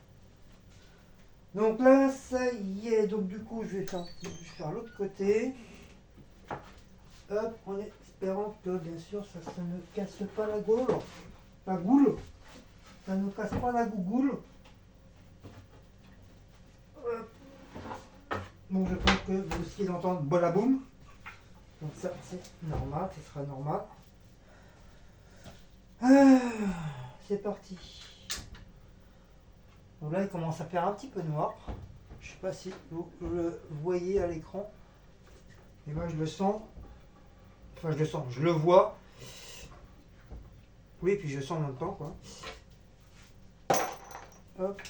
Donc là, ça y est. Donc du coup, je vais faire l'autre côté. Hop, en espérant que bien sûr ça ne casse pas la goule. La goule. Ça ne casse pas la gougoule. Hop. Bon, je pense que vous risquez d'entendre bolaboum. Donc ça, c'est normal, ce sera normal. Ah, c'est parti. Donc là, il commence à faire un petit peu noir. Je sais pas si vous le voyez à l'écran. Et moi, je le sens. Enfin, je le sens, je le vois. Oui, puis je sens en même temps, quoi. Hop.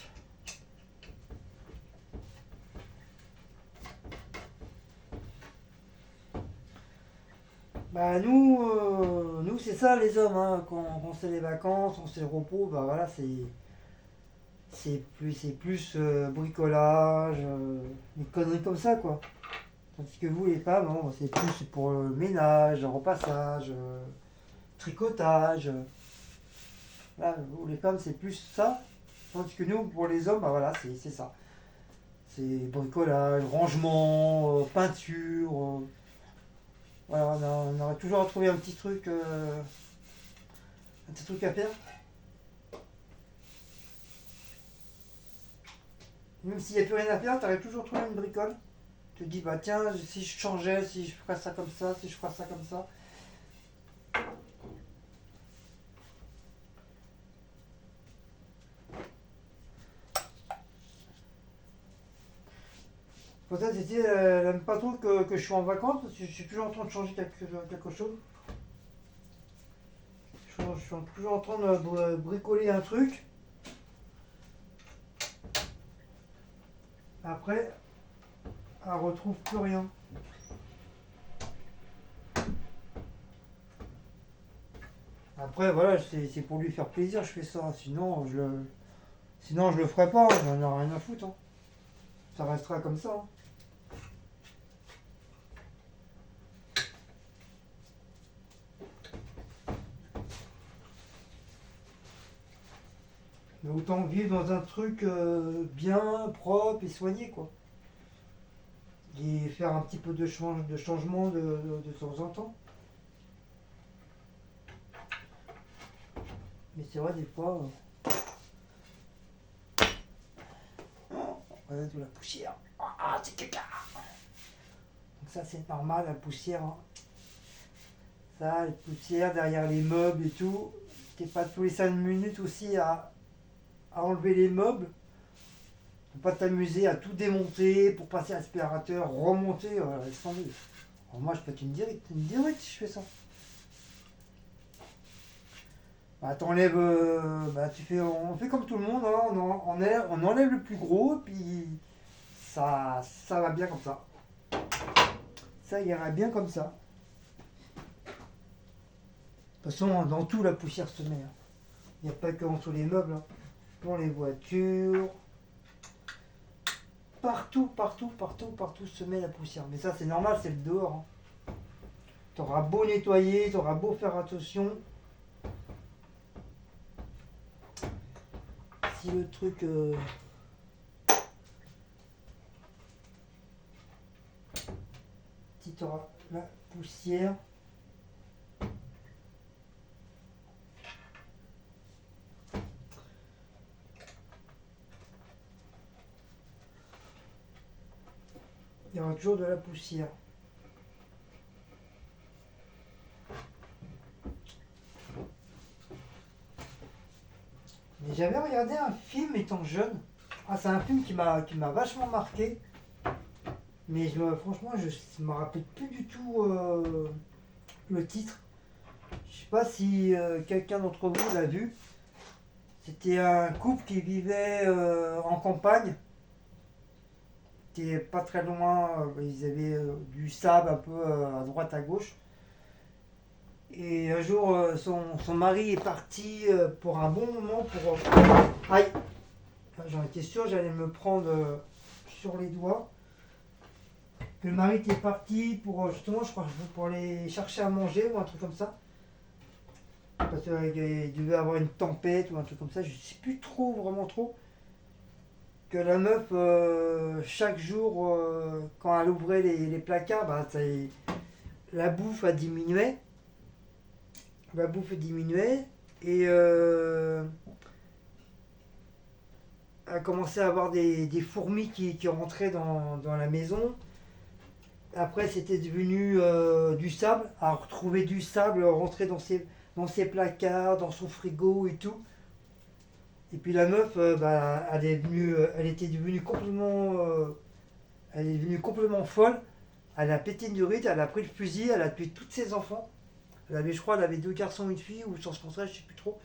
Bah nous c'est ça les hommes, hein. Quand c'est les vacances, on c'est le repos, bah voilà, c'est plus bricolage, des conneries comme ça, quoi. Tandis que vous les femmes, bon, c'est plus pour le ménage, le repassage, tricotage. Là, vous les femmes c'est plus ça. Tandis que nous, pour les hommes, bah voilà, c'est ça. C'est bricolage, rangement, peinture. Voilà, on aurait toujours à trouver un petit truc à faire. Même s'il n'y a plus rien à faire, tu aurais toujours trouvé une bricole. Tu te dis, bah tiens, si je changeais, si je ferais ça comme ça, si je ferais ça comme ça. Pour ça, Titi, elle n'aime pas trop que je suis en vacances parce que je suis toujours en train de changer quelque chose. Je suis toujours en train de bricoler un truc. Après, elle retrouve plus rien. Après, voilà, c'est pour lui faire plaisir, je fais ça. Sinon, je le ferai pas, hein, j'en ai rien à foutre, hein. Ça restera comme ça, hein. Mais autant vivre dans un truc bien, propre et soigné, quoi. Et faire un petit peu de changement de temps en temps. Mais c'est vrai, des fois, on a de la poussière. Ah, c'est caca. Donc ça, c'est normal, la poussière, hein. Ça, les poussières derrière les meubles et tout. T'es pas tous les 5 minutes aussi à enlever les meubles. Faut pas t'amuser à tout démonter pour passer l'aspirateur, remonter, laisse tomber. Alors moi, je peux être une directe si je fais ça. Bah, t'enlèves, bah, on fait comme tout le monde, hein, on enlève le plus gros, puis ça va bien comme ça. Ça ira bien comme ça. De toute façon, dans tout, la poussière se met, hein. Il n'y a pas que entre les meubles, hein. Dans les voitures, partout se met la poussière. Mais ça c'est normal, c'est le dehors. Hein. T'auras beau nettoyer, t'auras beau faire attention. Si le truc... si t'auras la poussière... il y aura toujours de la poussière. Mais j'avais regardé un film étant jeune. Ah, c'est un film qui m'a vachement marqué. Mais franchement, je ne me rappelle plus du tout le titre. Je sais pas si quelqu'un d'entre vous l'a vu. C'était un couple qui vivait en campagne. C'était pas très loin. Ils avaient du sable un peu à droite à gauche. Et un jour, son mari est parti pour un bon moment pour... Aïe! J'en étais sûr, j'allais me prendre sur les doigts. Le mari était parti pour justement, je crois, pour aller chercher à manger ou un truc comme ça. Parce qu'il devait avoir une tempête ou un truc comme ça, je sais plus trop, vraiment trop. Que la meuf, chaque jour, quand elle ouvrait les placards, bah, la bouffe a diminué. La bouffe diminuait et a commencé à avoir des fourmis qui rentraient dans la maison. Après, c'était devenu du sable, à retrouver du sable rentré dans ses placards, dans son frigo et tout. Et puis la meuf, bah, elle était devenue elle est devenue complètement folle. Elle a pété une durite, elle a pris le fusil, elle a tué tous ses enfants. Je crois, elle avait 2 garçons et une fille, ou sans se penser, je sais plus trop.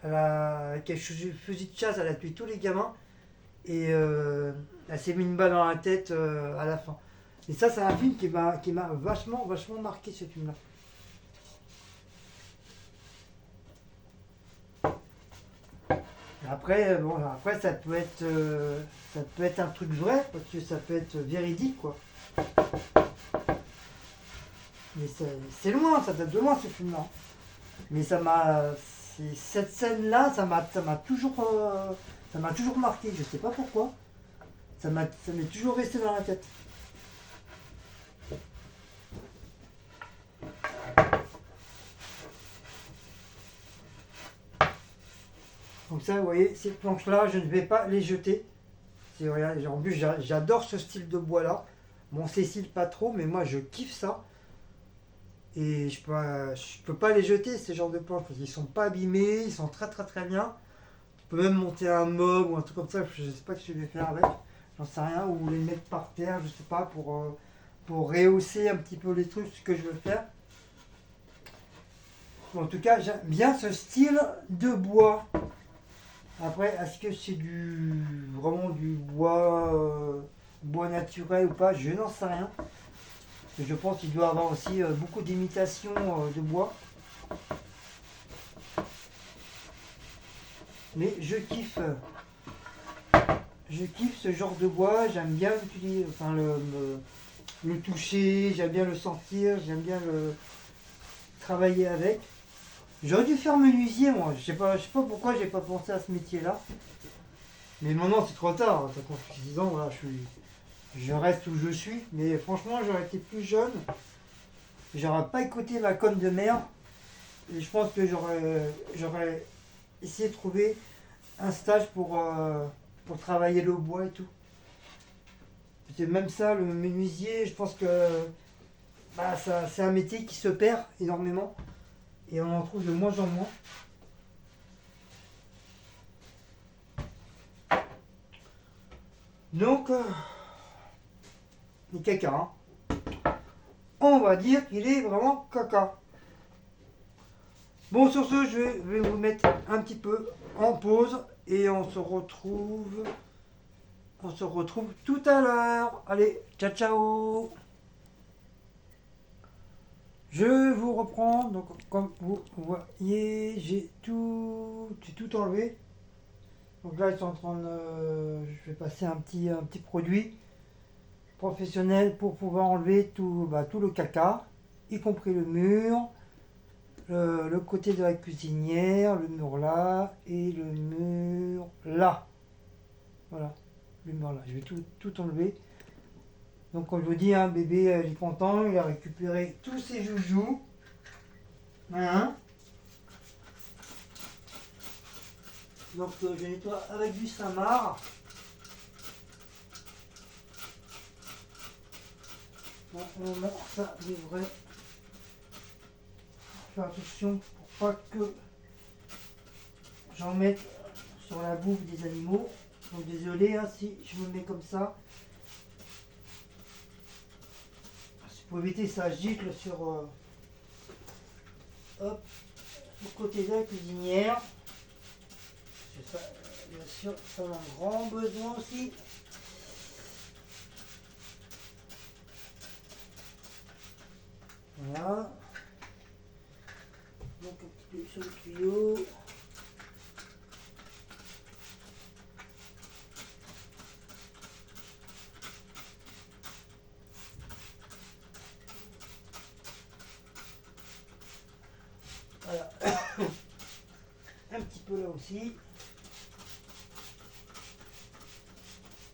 Avec un fusil de chasse, elle a tué tous les gamins. Et elle s'est mis une balle dans la tête à la fin. Et ça, c'est un film qui m'a vachement marqué, ce film-là. Après, bon, après ça peut être un truc vrai, parce que ça peut être véridique, quoi. Mais c'est loin, ça date de loin, ce film-là. Mais cette scène-là, ça m'a toujours marqué. Je sais pas pourquoi. Ça m'est toujours resté dans la tête. Donc ça, vous voyez, ces planches-là, je ne vais pas les jeter. En plus, j'adore ce style de bois-là. Bon, Cécile, pas trop, mais moi, je kiffe ça. Et je peux pas les jeter, ces genres de planches, parce qu'ils sont pas abîmés, ils sont très très très bien. Tu peux même monter un meuble ou un truc comme ça, je sais pas ce que je vais faire avec. J'en sais rien, ou les mettre par terre, je sais pas, pour rehausser un petit peu les trucs, ce que je veux faire. En tout cas, j'aime bien ce style de bois. Après, est-ce que c'est vraiment du bois naturel ou pas? Je n'en sais rien. Je pense qu'il doit y avoir aussi beaucoup d'imitations de bois. Mais je kiffe ce genre de bois. J'aime bien l'utiliser, enfin le toucher, j'aime bien le sentir, j'aime bien le travailler avec. J'aurais dû faire menuisier, moi. Je sais pas pourquoi j'ai pas pensé à ce métier-là. Mais maintenant, c'est trop tard. Ça fait 6 ans, voilà, je reste où je suis. Mais franchement, j'aurais été plus jeune. J'aurais pas écouté ma conne de mère. Et je pense que j'aurais essayé de trouver un stage pour travailler le bois et tout. C'est même ça, le menuisier, je pense que bah, c'est un métier qui se perd énormément. Et on en trouve de moins en moins. Donc, il est caca. Hein. On va dire qu'il est vraiment caca. Bon, sur ce, je vais vous mettre un petit peu en pause. Et on se retrouve tout à l'heure. Allez, ciao ciao. Je vous reprends. Donc, comme vous voyez, j'ai tout enlevé. Donc là, ils sont en train de... je vais passer un petit produit professionnel pour pouvoir enlever tout, tout le caca, y compris le mur, le côté de la cuisinière, le mur là et le mur là. Voilà, le mur là. Je vais tout enlever. Donc comme je vous dis, bébé il est content, il a récupéré tous ses joujoux. Hein. Donc je nettoie avec du Samar. Bon, ça devrait faire attention pour pas que j'en mette sur la bouffe des animaux. Donc désolé si je me mets comme ça. Pour éviter ça gicle sur le côté de la cuisinière. Ça, bien sûr, ça en a grand besoin aussi. Voilà. Donc un petit peu sur le tuyau. Voilà. Un petit peu là aussi.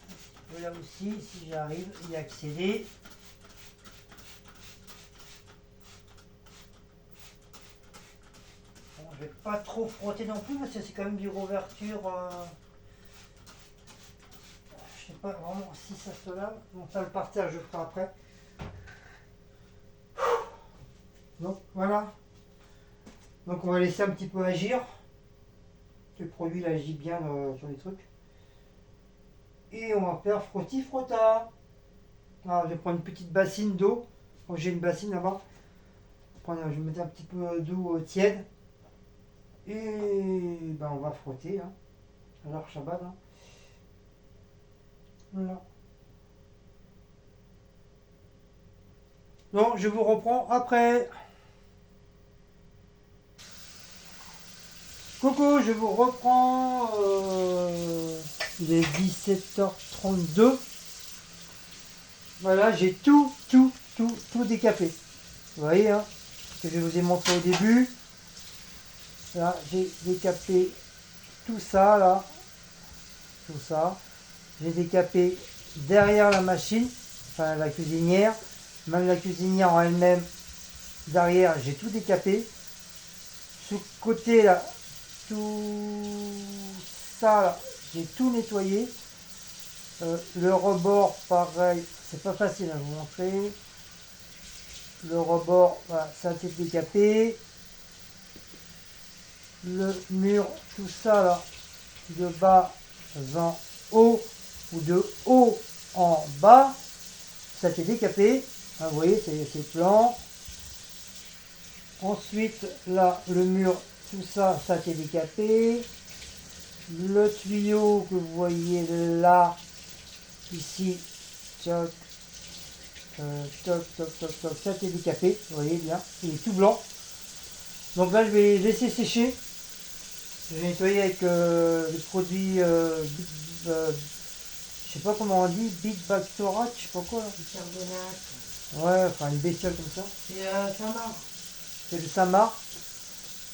Un petit peu là aussi, si j'arrive à y accéder. Bon, je vais pas trop frotter non plus parce que c'est quand même du réouverture. Je sais pas vraiment si ça se lave. Bon, ça le parterre, je le ferai après. Donc voilà. Donc on va laisser un petit peu agir. Le produit il agit bien sur les trucs. Et on va faire frotti-frotta. Alors, je vais prendre une petite bassine d'eau. Donc, j'ai une bassine là-bas. Je vais mettre un petit peu d'eau tiède. Et on va frotter. Alors Shabbat. Voilà. Donc je vous reprends après. Coucou, je vous reprends. Il est 17h32. Voilà, j'ai tout décapé. Vous voyez, ce que je vous ai montré au début. Là, j'ai décapé tout ça, là. Tout ça. J'ai décapé derrière la machine, enfin la cuisinière. Même la cuisinière en elle-même, derrière, j'ai tout décapé. Ce côté, là, tout ça, là, j'ai tout nettoyé. Le rebord, pareil, c'est pas facile à vous montrer. Le rebord, voilà, ça a été décapé. Le mur, tout ça là, de bas en haut ou de haut en bas, ça a été décapé. Vous voyez, c'est plan. Ensuite, là, le mur, tout ça, ça a été décapé. Le tuyau que vous voyez là, ici, toc, toc, toc, toc, toc, ça a été décapé. Vous voyez bien, il est tout blanc. Donc là, je vais laisser sécher. Je vais nettoyer avec le produit, je sais pas comment on dit, Big Bactorat, je sais pas quoi là. Ouais, enfin une bestiole comme ça. C'est Samar. C'est le Samar.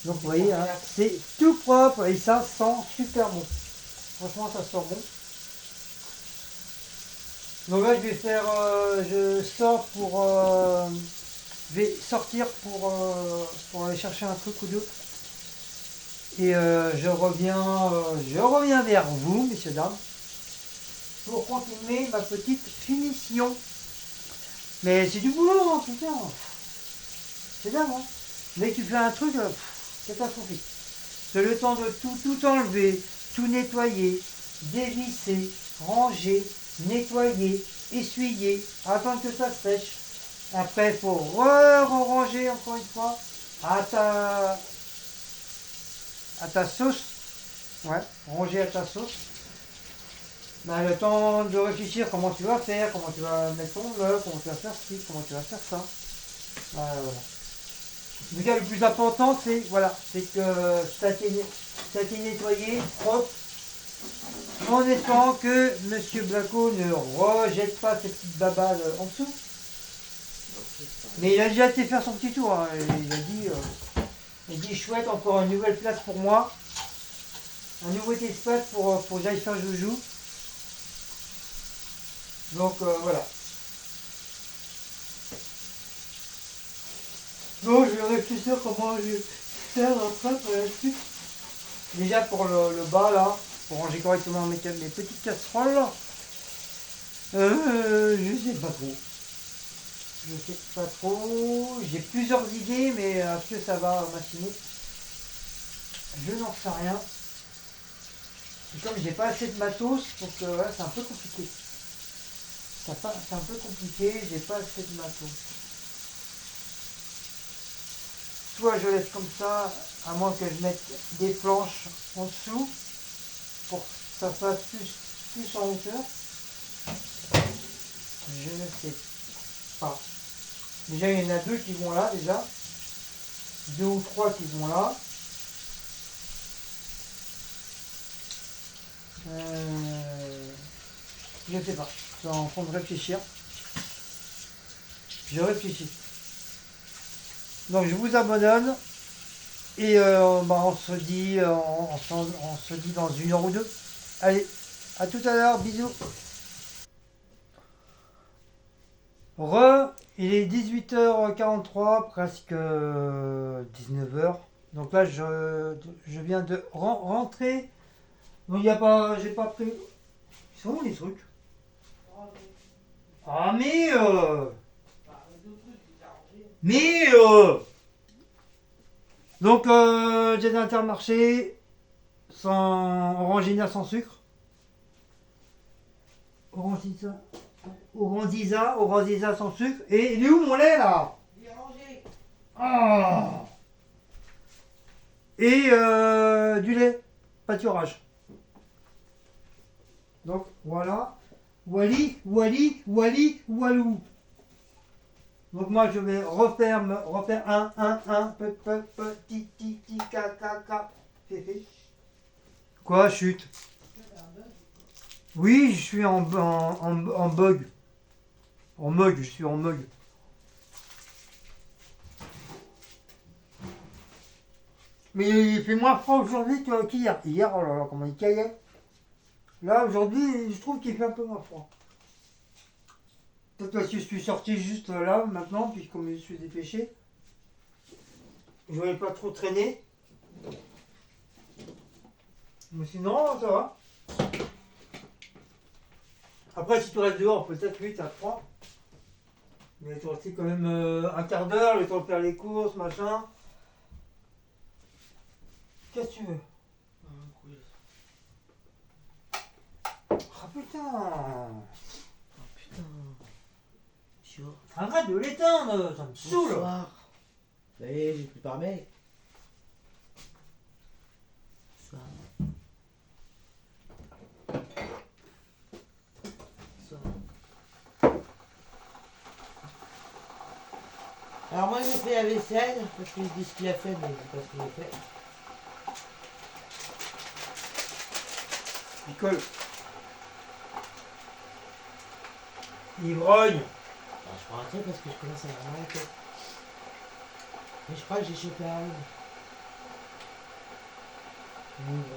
Donc vous voyez, c'est tout propre et ça sent super bon. Franchement, ça sent bon. Donc là, je vais faire, je vais sortir pour aller chercher un truc ou deux. Et je reviens vers vous, messieurs, dames, pour continuer ma petite finition. Mais c'est du boulot, putain. C'est dingue, Dès que tu fais un truc, catastrophique. C'est le temps de tout enlever, tout nettoyer, dévisser, ranger, nettoyer, essuyer, attendre que ça sèche. Après, il faut ranger encore une fois à ta sauce. Ouais, ranger à ta sauce. Le temps de réfléchir comment tu vas faire, comment tu vas mettre ton meuble, comment tu vas faire ci, comment tu vas faire ça. Voilà. En tout cas, le plus important, c'est que ça a été nettoyé, propre, En espérant que Monsieur Blacko ne rejette pas ses petites babades en dessous. Mais il a déjà été faire son petit tour. Hein. Il dit chouette, encore une nouvelle place pour moi. Un nouveau espace pour que j'aille faire joujou. Donc voilà. Donc je vais réfléchir comment je vais faire après pour la suite. Déjà pour le bas là, pour ranger correctement mes petites casseroles. Je sais pas trop. Je sais pas trop. J'ai plusieurs idées, mais est-ce que ça va machiner? Je n'en sais rien. Et comme j'ai pas assez de matos, donc voilà, c'est un peu compliqué. C'est un peu compliqué, j'ai pas assez de matos. Soit je laisse comme ça, à moins que je mette des planches en dessous, pour que ça fasse plus en hauteur. Je ne sais pas. Déjà, il y en a 2 qui vont là, déjà. 2 ou 3 qui vont là. Je ne sais pas. Je suis en train de réfléchir. Je réfléchis. Donc, je vous abandonne. Et on se dit dans 1 heure ou 2. Allez, à tout à l'heure. Bisous. Il est 18h43, presque 19h. Donc là, je viens de rentrer. Donc il y a pas, j'ai pas pris. Ils sont où les trucs? Ah mais donc j'ai un Intermarché sans Orangina sans sucre. Orangisa sans sucre. Et il est où mon lait là? Il est rangé. Ah. Et du lait, pâturage. Donc voilà. Walou. Donc moi je vais refaire un petit caca. Féfé. Quoi, chute? Oui, je suis en bug. En mug, je suis en mug. Mais il fait moins froid aujourd'hui qu'hier. Hier, oh là là, comment il caillait. Là, aujourd'hui, je trouve qu'il fait un peu moins froid. Peut-être parce que je suis sorti juste là, maintenant, puis comme je suis dépêché. Je voulais pas trop traîner. Mais sinon, ça va. Après, si tu restes dehors, peut-être oui, t'as froid. Mais tu restes quand même un quart d'heure, le temps de faire les courses, machin. Qu'est-ce que tu veux? Ah putain! Oh putain. Chiot. Arrête de l'éteindre, ça me saoule! Bonsoir. Ça y est, j'ai plus par mail. Ça. Alors moi j'ai fait la vaisselle, parce qu'il dit ce qu'il a fait, mais je sais pas ce qu'il a fait. Il colle. Ivrogne. Alors, je prends un truc parce que je commence à avoir mal à la tête. Mais je crois que j'ai chopé un rhume.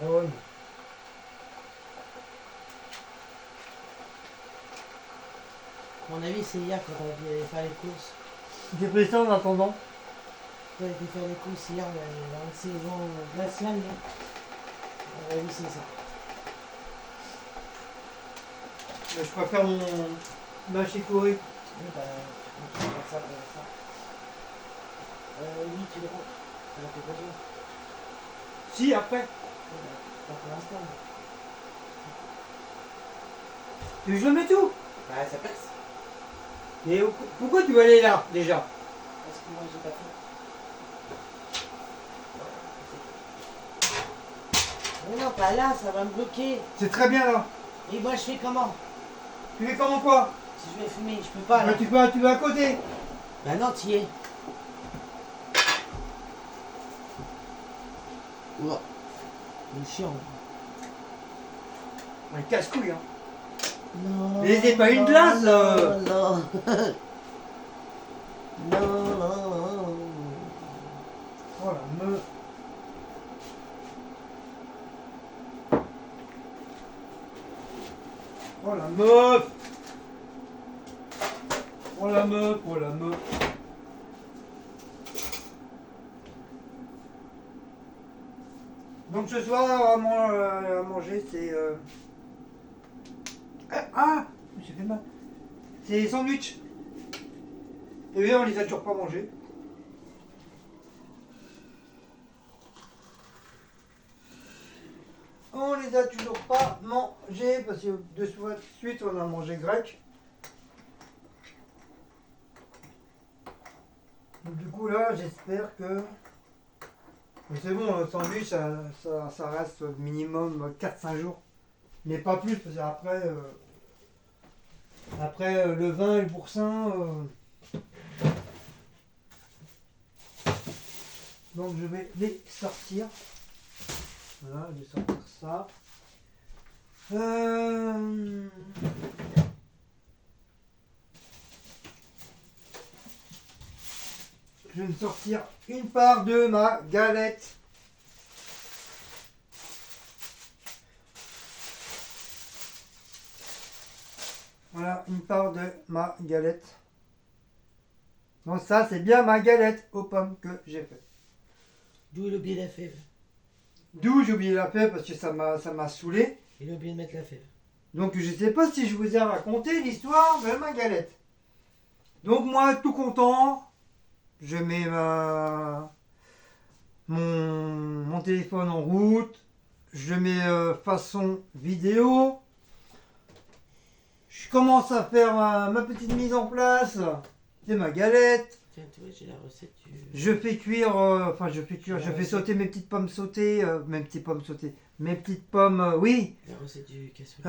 Ivrogne. À mon avis c'est hier quand on allait faire les courses. J'ai pris ça en attendant. Quand on a été faire les courses hier, il y a une saison glaciale. À mon avis c'est ça. Je préfère mon machicori. Oui, bah, tu peux faire ça, oui, tu le rends. Ça va te besoin. Si, après. Oui, bah, pas pour l'instant. Tu veux que je le mets tout? Bah, ça passe. Et pourquoi tu veux aller là, déjà? Parce que moi, j'ai pas fait. Mais non, pas là, ça va me bloquer. C'est très bien là. Et moi, je fais comment? Tu fais comment quoi? Si je vais fumer, je peux pas là. Tu vas à côté. Bah non, t'y es. Ouah. C'est chiant. Un casse-couille, hein. Non. Mais c'est pas une glace, Non. Non. Oh la meuf. Oh la meuf. Oh la meuf, oh la meuf. Donc ce soir, à manger, c'est... Ah, j'ai fait mal. C'est des sandwichs. Et bien, on les a toujours pas mangés. On les a toujours pas mangés parce que de suite, on a mangé grec. Donc, du coup, là, j'espère que... Mais c'est bon, le sandwich, ça reste minimum 4-5 jours. Mais pas plus, parce qu'après, le vin et le boursin. Donc je vais les sortir. Voilà, je vais sortir ça. Je vais me sortir une part de ma galette. Voilà, une part de ma galette. Donc ça, c'est bien ma galette aux pommes que j'ai fait. D'où il a oublié la fève. D'où j'ai oublié la fève parce que ça m'a saoulé. Il a oublié de mettre la fève. Donc je sais pas si je vous ai raconté l'histoire de ma galette. Donc moi, tout content, je mets mon téléphone en route. Je mets façon vidéo. Je commence à faire ma petite mise en place de ma galette. Tiens, tu vois, j'ai la recette du... Je fais cuire, je fais sauter mes petites pommes sautées, mes petites pommes, oui, La recette du cassoulet.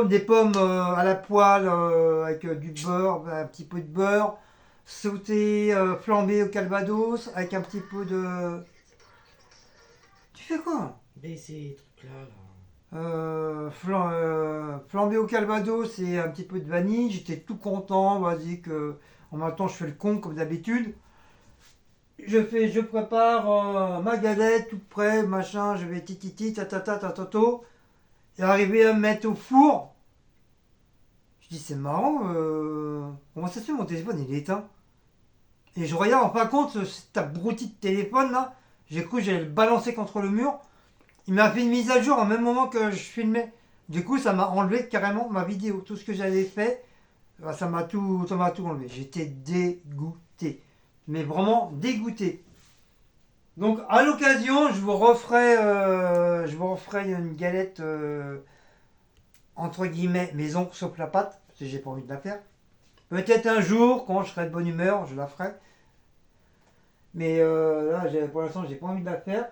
des pommes à la poêle avec du beurre, un petit peu de beurre, sautées, flambées au calvados avec un petit peu de... Tu fais quoi? Mais ces trucs-là, là. Flambé au calvados et un petit peu de vanille, j'étais tout content, vas-y que en même temps je fais le con comme d'habitude. Je prépare ma galette tout prêt, machin, je vais tititi tatata tatoto et arrivé à me mettre au four. Je dis c'est marrant, comment ça se fait mon téléphone il est éteint? Et je regarde en fin de compte cet abruti de téléphone là, j'ai cru que j'allais le balancer contre le mur. Il m'a fait une mise à jour en même moment que je filmais. Du coup, ça m'a enlevé carrément ma vidéo. Tout ce que j'avais fait, ça m'a tout enlevé. J'étais dégoûté. Mais vraiment dégoûté. Donc, à l'occasion, je vous referai une galette entre guillemets maison, sauf la pâte, parce que j'ai pas envie de la faire. Peut-être un jour, quand je serai de bonne humeur, je la ferai. Mais là, pour l'instant, j'ai pas envie de la faire.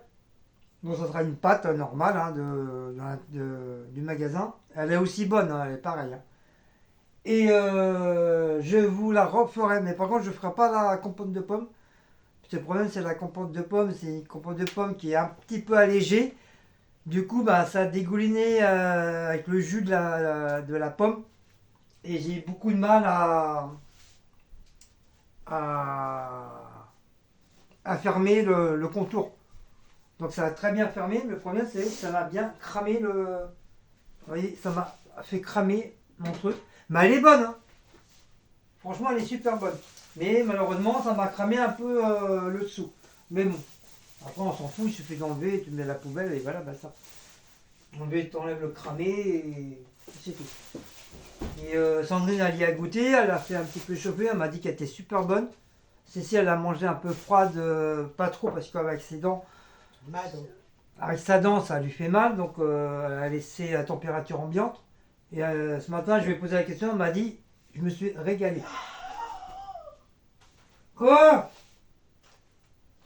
Donc ça sera une pâte normale hein, du magasin. Elle est aussi bonne, hein, elle est pareille. Hein. Et je vous la referai, mais par contre je ne ferai pas la compote de pommes. Le problème c'est la compote de pommes, c'est une compote de pommes qui est un petit peu allégée. Du coup bah, ça a dégouliné avec le jus de la pomme. Et j'ai beaucoup de mal à fermer le contour. Donc ça a très bien fermé, mais le problème c'est que ça m'a bien cramé le... Vous voyez, ça m'a fait cramer mon truc. Mais elle est bonne, hein. Franchement elle est super bonne. Mais malheureusement ça m'a cramé un peu le dessous. Mais bon, après on s'en fout, il suffit d'enlever, tu mets à la poubelle et voilà, bah ça. T'enlèves le cramé et c'est tout. Et Sandrine elle y a goûté, elle a fait un petit peu chauffer, elle m'a dit qu'elle était super bonne. Cécile elle a mangé un peu froide, pas trop parce qu'avec ses dents... Avec sa dent, ça lui fait mal, donc elle a laissé à température ambiante. Et ce matin, je lui ai posé la question, elle m'a dit, je me suis régalé. Quoi?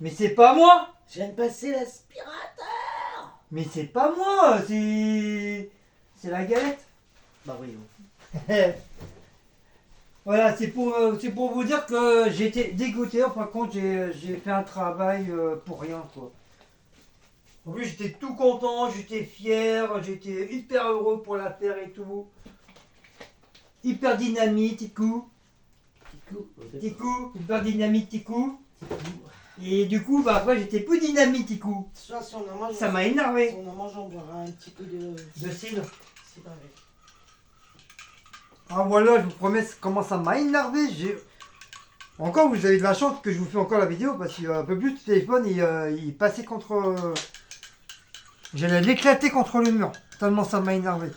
Mais c'est pas moi! Je viens de passer l'aspirateur! Mais c'est pas moi, c'est la galette. Bah oui. Voilà, c'est pour vous dire que j'étais dégoûté. En fin de compte, j'ai fait un travail pour rien, quoi. En plus, j'étais tout content, j'étais fier, j'étais hyper heureux pour la faire et tout. Hyper dynamique, petit coup. Petit coup, hyper dynamique, petit coup. Et du coup, bah après, j'étais plus dynamique, petit coup. Soit si on en mange, Ça m'a énervé. si on en mange, on boira un petit peu de cidre. cidre avec. Ah voilà, je vous promets comment ça m'a énervé. Encore, vous avez de la chance que je vous fais encore la vidéo parce qu'un peu plus, le téléphone, il passait contre... J'allais l'éclater contre le mur. Tellement ça m'a énervé.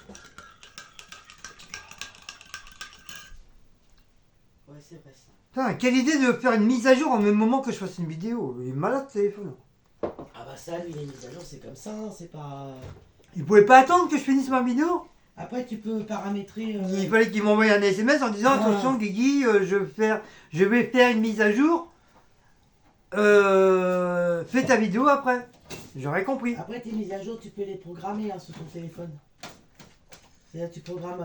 Ouais, c'est vrai ça. Putain, quelle idée de faire une mise à jour en même moment que je fasse une vidéo. Il est malade, ce téléphone. Ah bah ça, lui, les mises à jour, c'est comme ça, hein, c'est pas... Il pouvait pas attendre que je finisse ma vidéo. Après, tu peux paramétrer... Il fallait qu'il m'envoie un SMS en disant attention Guigui, je vais faire une mise à jour. Fais ta vidéo après. J'aurais compris. Après, tes mises à jour, tu peux les programmer hein, sur ton téléphone. C'est-à-dire tu programmes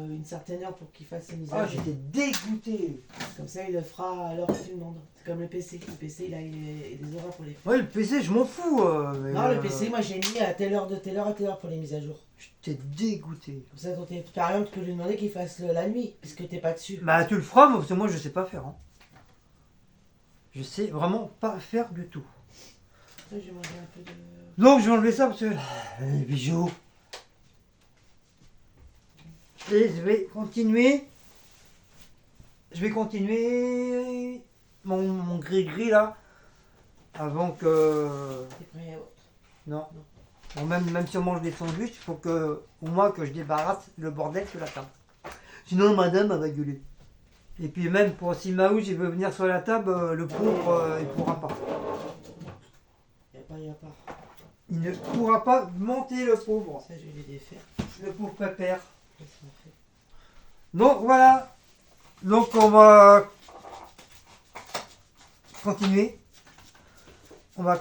une certaine heure pour qu'il fasse ses mises à Ah, jour. j'étais dégoûté. Comme ça, il le fera à l'heure que tu demandes. C'est comme le PC. Le PC, il a des horaires pour les faire. Ouais, le PC, je m'en fous. Non, le PC, moi, j'ai mis à telle heure de telle heure à telle heure pour les mises à jour. J'étais dégoûté. Comme ça, ton téléphone, par exemple, tu peux lui demander qu'il fasse la nuit, puisque t'es pas dessus. Bah, tu le feras, parce que moi, je sais pas faire. Hein. Je sais vraiment pas faire du tout. Ça, j'ai mangé un peu de... Donc, je vais enlever ça parce que. Les bijoux. Et je vais continuer. Je vais continuer mon gris-gris là. Avant que. T'es prêt à... Non. Bon, même si on mange des sandwichs, il faut que, au moins que je débarrasse le bordel sur la table. Sinon, madame, elle va gueuler. Et puis même pour si Maouj il veut venir sur la table, le pauvre, il pourra pas. Y a pas. Il ne pourra pas monter le pauvre. Ça, je vais les défaire. Le pauvre pépère. Ça, c'est fait. Donc voilà. Donc on va continuer. On va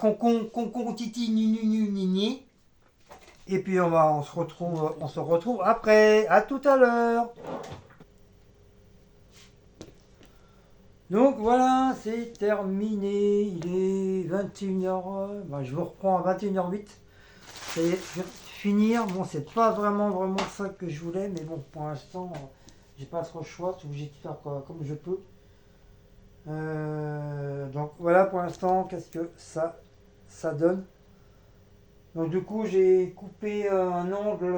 titi ni. Et puis on se retrouve après. À tout à l'heure. Donc voilà, c'est terminé. Il est 21h. Bah, je vous reprends à 21h08. Ça y est, je viens de finir. Bon, c'est pas vraiment ça que je voulais, mais bon, pour l'instant, j'ai pas trop le choix. Je suis obligé de faire comme je peux. Donc voilà pour l'instant, qu'est-ce que ça donne. Donc du coup, j'ai coupé un angle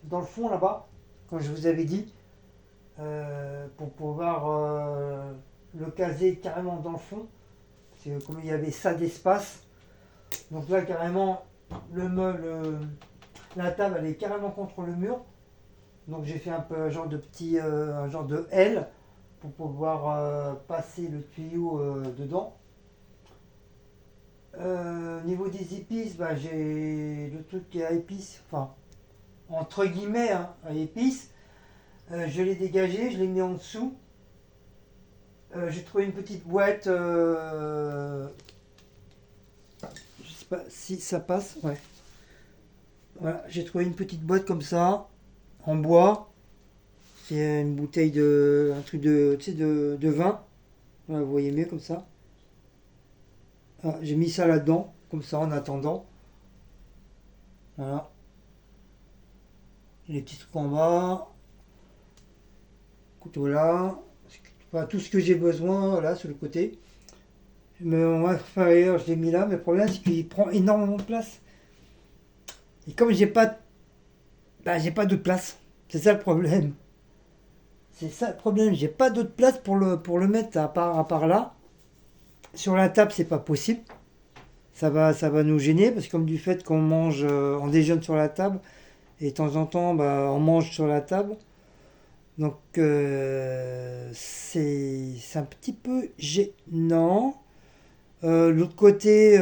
dans le fond là-bas, comme je vous avais dit, pour pouvoir le caser carrément dans le fond. Parce que comme il y avait ça d'espace, donc là carrément la table elle est carrément contre le mur. Donc j'ai fait un peu un genre de L pour pouvoir passer le tuyau dedans. Niveau des épices, bah, j'ai le truc qui est à épices, enfin entre guillemets hein, à épices. Je l'ai dégagé, je l'ai mis en dessous. J'ai trouvé une petite boîte. Je sais pas si ça passe. Ouais. Voilà, j'ai trouvé une petite boîte comme ça, en bois. C'est une bouteille un truc de vin. Voilà, vous voyez mieux comme ça. Ah, j'ai mis ça là-dedans, comme ça en attendant. Voilà. Les petits trucs en bas. Couteau là. Voilà, tout ce que j'ai besoin là sur le côté. Mais en inférieur, je l'ai mis là. Mais le problème, c'est qu'il prend énormément de place. Et comme j'ai pas de place. C'est ça le problème. C'est ça le problème. J'ai pas d'autre place pour le mettre à part là. Sur la table, c'est pas possible. Ça va nous gêner parce que comme du fait qu'on mange, on déjeune sur la table et de temps en temps, bah, on mange sur la table. Donc c'est un petit peu gênant. L'autre côté,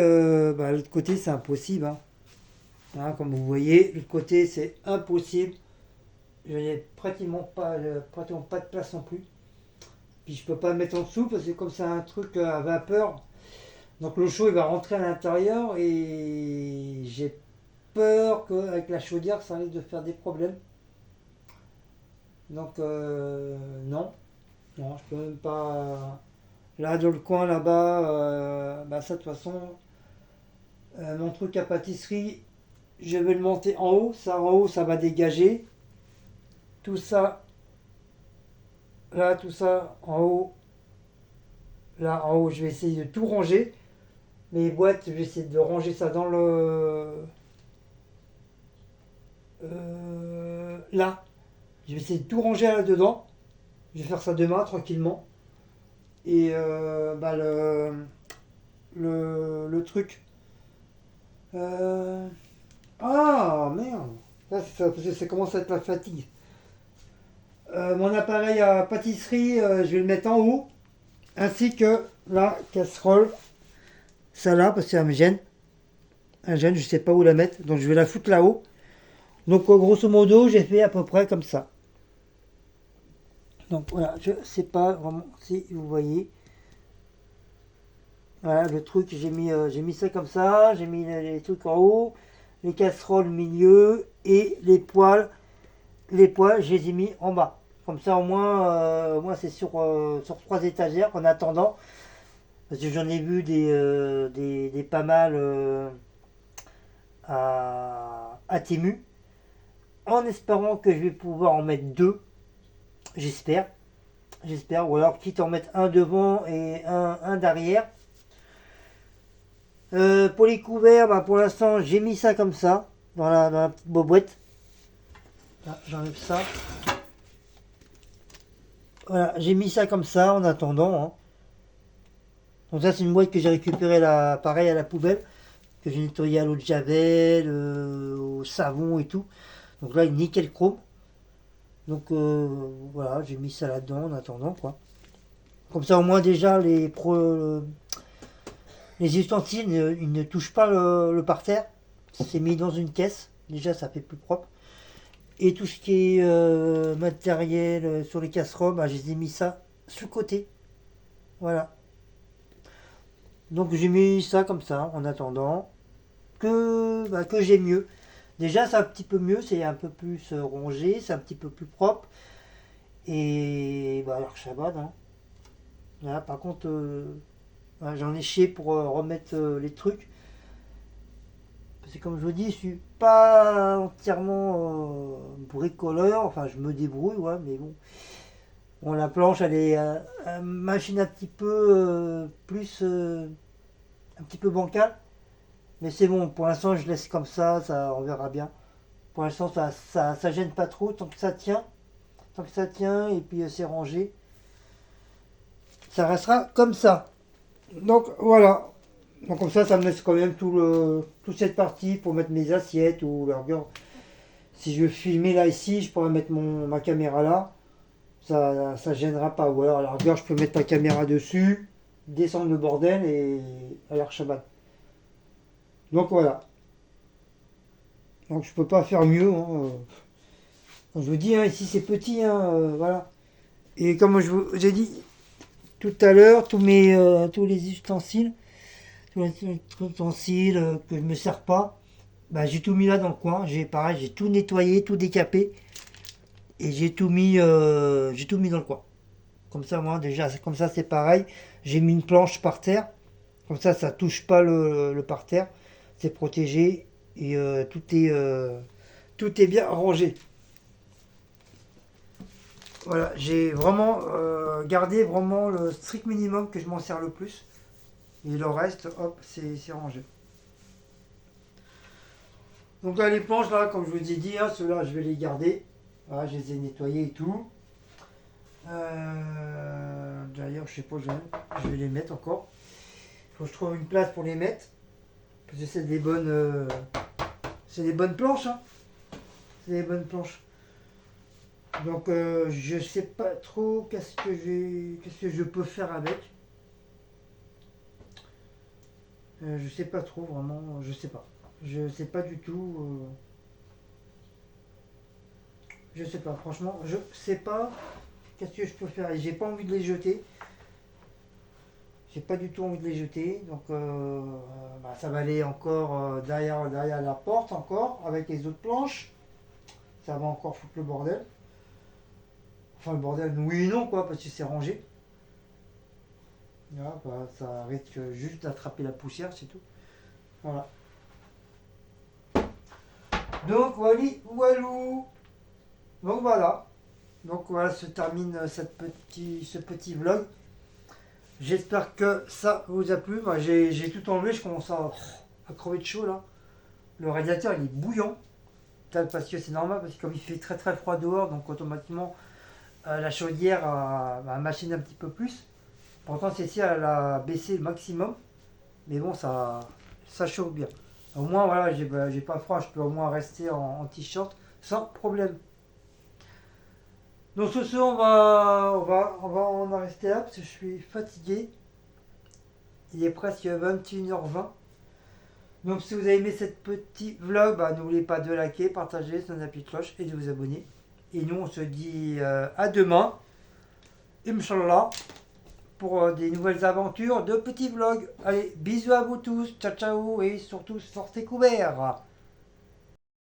c'est impossible. Hein. Hein, comme vous voyez, l'autre côté c'est impossible. Je n'ai pratiquement pas de place non plus. Puis je peux pas le mettre en dessous parce que comme c'est un truc à vapeur, donc l'eau chaude il va rentrer à l'intérieur et j'ai peur qu'avec la chaudière ça risque de faire des problèmes. Donc non, je peux même pas. Là dans le coin là-bas, ça de toute façon, Mon truc à pâtisserie, je vais le monter en haut. Ça, en haut, ça va dégager. Tout ça, là, tout ça, en haut. Là, en haut, je vais essayer de tout ranger. Mes boîtes, je vais essayer de ranger ça dans le... là. Je vais essayer de tout ranger là-dedans. Je vais faire ça demain, tranquillement. Et le truc. Ah, merde. Là, ça commence à être la fatigue. Mon appareil à pâtisserie, je vais le mettre en haut. Ainsi que la casserole. Ça là, parce que ça me gêne. Elle gêne, je sais pas où la mettre. Donc je vais la foutre là-haut. Donc grosso modo, j'ai fait à peu près comme ça. Donc voilà, je sais pas vraiment si vous voyez. Voilà le truc, j'ai mis ça comme ça, j'ai mis les trucs en haut, les casseroles au milieu et les poêles, je les ai mis en bas. Comme ça au moins c'est sur 3 étagères en attendant. Parce que j'en ai vu des pas mal à Temu. En espérant que je vais pouvoir en mettre 2. J'espère. J'espère. Ou alors quitte à en mettre un devant et un derrière. Pour les couverts, bah, pour l'instant j'ai mis ça comme ça. Dans la petite boîte. Là, j'enlève ça. Voilà, j'ai mis ça comme ça en attendant. Hein. Donc ça c'est une boîte que j'ai récupérée là, pareil à la poubelle. Que j'ai nettoyé à l'eau de javel, au savon et tout. Donc là, nickel chrome. Donc voilà, j'ai mis ça là-dedans en attendant quoi. Comme ça au moins déjà les ustensiles ils ne touchent pas le parterre. C'est mis dans une caisse. Déjà ça fait plus propre. Et tout ce qui est matériel sur les casseroles, bah, je les ai mis ça sous côté. Voilà. Donc j'ai mis ça comme ça en attendant que j'ai mieux. Déjà c'est un petit peu mieux, c'est un peu plus rongé, c'est un petit peu plus propre. Et bah alors Shabbat, hein. Là, par contre, j'en ai chié pour remettre les trucs. Parce que comme je vous dis, je suis pas entièrement bricoleur. Enfin, je me débrouille, ouais, mais bon. Bon, la planche, elle est machine un petit peu plus, un petit peu bancale. Mais c'est bon, pour l'instant, je laisse comme ça, on verra bien. Pour l'instant, ça gêne pas trop tant que ça tient. Tant que ça tient et puis c'est rangé. Ça restera comme ça. Donc voilà. Donc comme ça me laisse quand même toute cette partie pour mettre mes assiettes ou regarde. Si je veux filmer là ici, je pourrais mettre ma caméra là. Ça gênera pas. Ou alors à la rigueur, je peux mettre ma caméra dessus, descendre le bordel et à l'archabat. Donc voilà. Donc je peux pas faire mieux. Hein. Je vous dis, hein, ici c'est petit. Hein, voilà. Et comme je vous ai dit tout à l'heure, tous les ustensiles. Tous les ustensiles que je me sers pas, bah, j'ai tout mis là dans le coin. J'ai tout nettoyé, tout décapé et j'ai tout mis dans le coin. Comme ça, moi déjà, comme ça c'est pareil. J'ai mis une planche par terre. Comme ça touche pas le parterre. C'est protégé et tout est bien rangé. Voilà, j'ai vraiment gardé vraiment le strict minimum que je m'en sers le plus. Et le reste, hop, c'est rangé. Donc là, les planches, là, comme je vous ai dit, hein, ceux-là, je vais les garder. Voilà, je les ai nettoyés et tout. D'ailleurs, je sais pas, je vais les mettre encore. Il faut que je trouve une place pour les mettre. Parce que c'est des bonnes planches. Hein. C'est des bonnes planches. Donc, je sais pas trop qu'est-ce que je peux faire avec. Je sais pas trop vraiment, je sais pas. Je sais pas du tout. Je sais pas, franchement, je sais pas qu'est-ce que je peux faire. Et j'ai pas envie de les jeter. J'ai pas du tout envie de les jeter. Donc ça va aller encore derrière la porte encore avec les autres planches. Ça va encore foutre le bordel. Enfin le bordel, oui et non quoi, parce que c'est rangé. Là, bah, ça risque juste d'attraper la poussière, c'est tout. Voilà. Donc voilà, walou. Donc voilà. Donc voilà, se termine ce petit vlog. J'espère que ça vous a plu. Moi j'ai tout enlevé, je commence à crever de chaud là. Le radiateur il est bouillant. Parce que c'est normal, parce que comme il fait très très froid dehors, donc automatiquement la chaudière machine un petit peu plus. Pourtant celle-ci elle a baissé le maximum. Mais bon, ça chauffe bien. Au moins, voilà, j'ai pas froid, je peux au moins rester en t-shirt sans problème. Donc, ce soir, on va en rester là parce que je suis fatigué. Il est presque 21h20. Donc, si vous avez aimé cette petit vlog, n'oubliez pas de liker, partager, sonner la petite cloche et de vous abonner. Et nous, on se dit à demain, Inch'Allah, pour des nouvelles aventures de petits vlogs. Allez, bisous à vous tous, ciao ciao et surtout sortez couverts.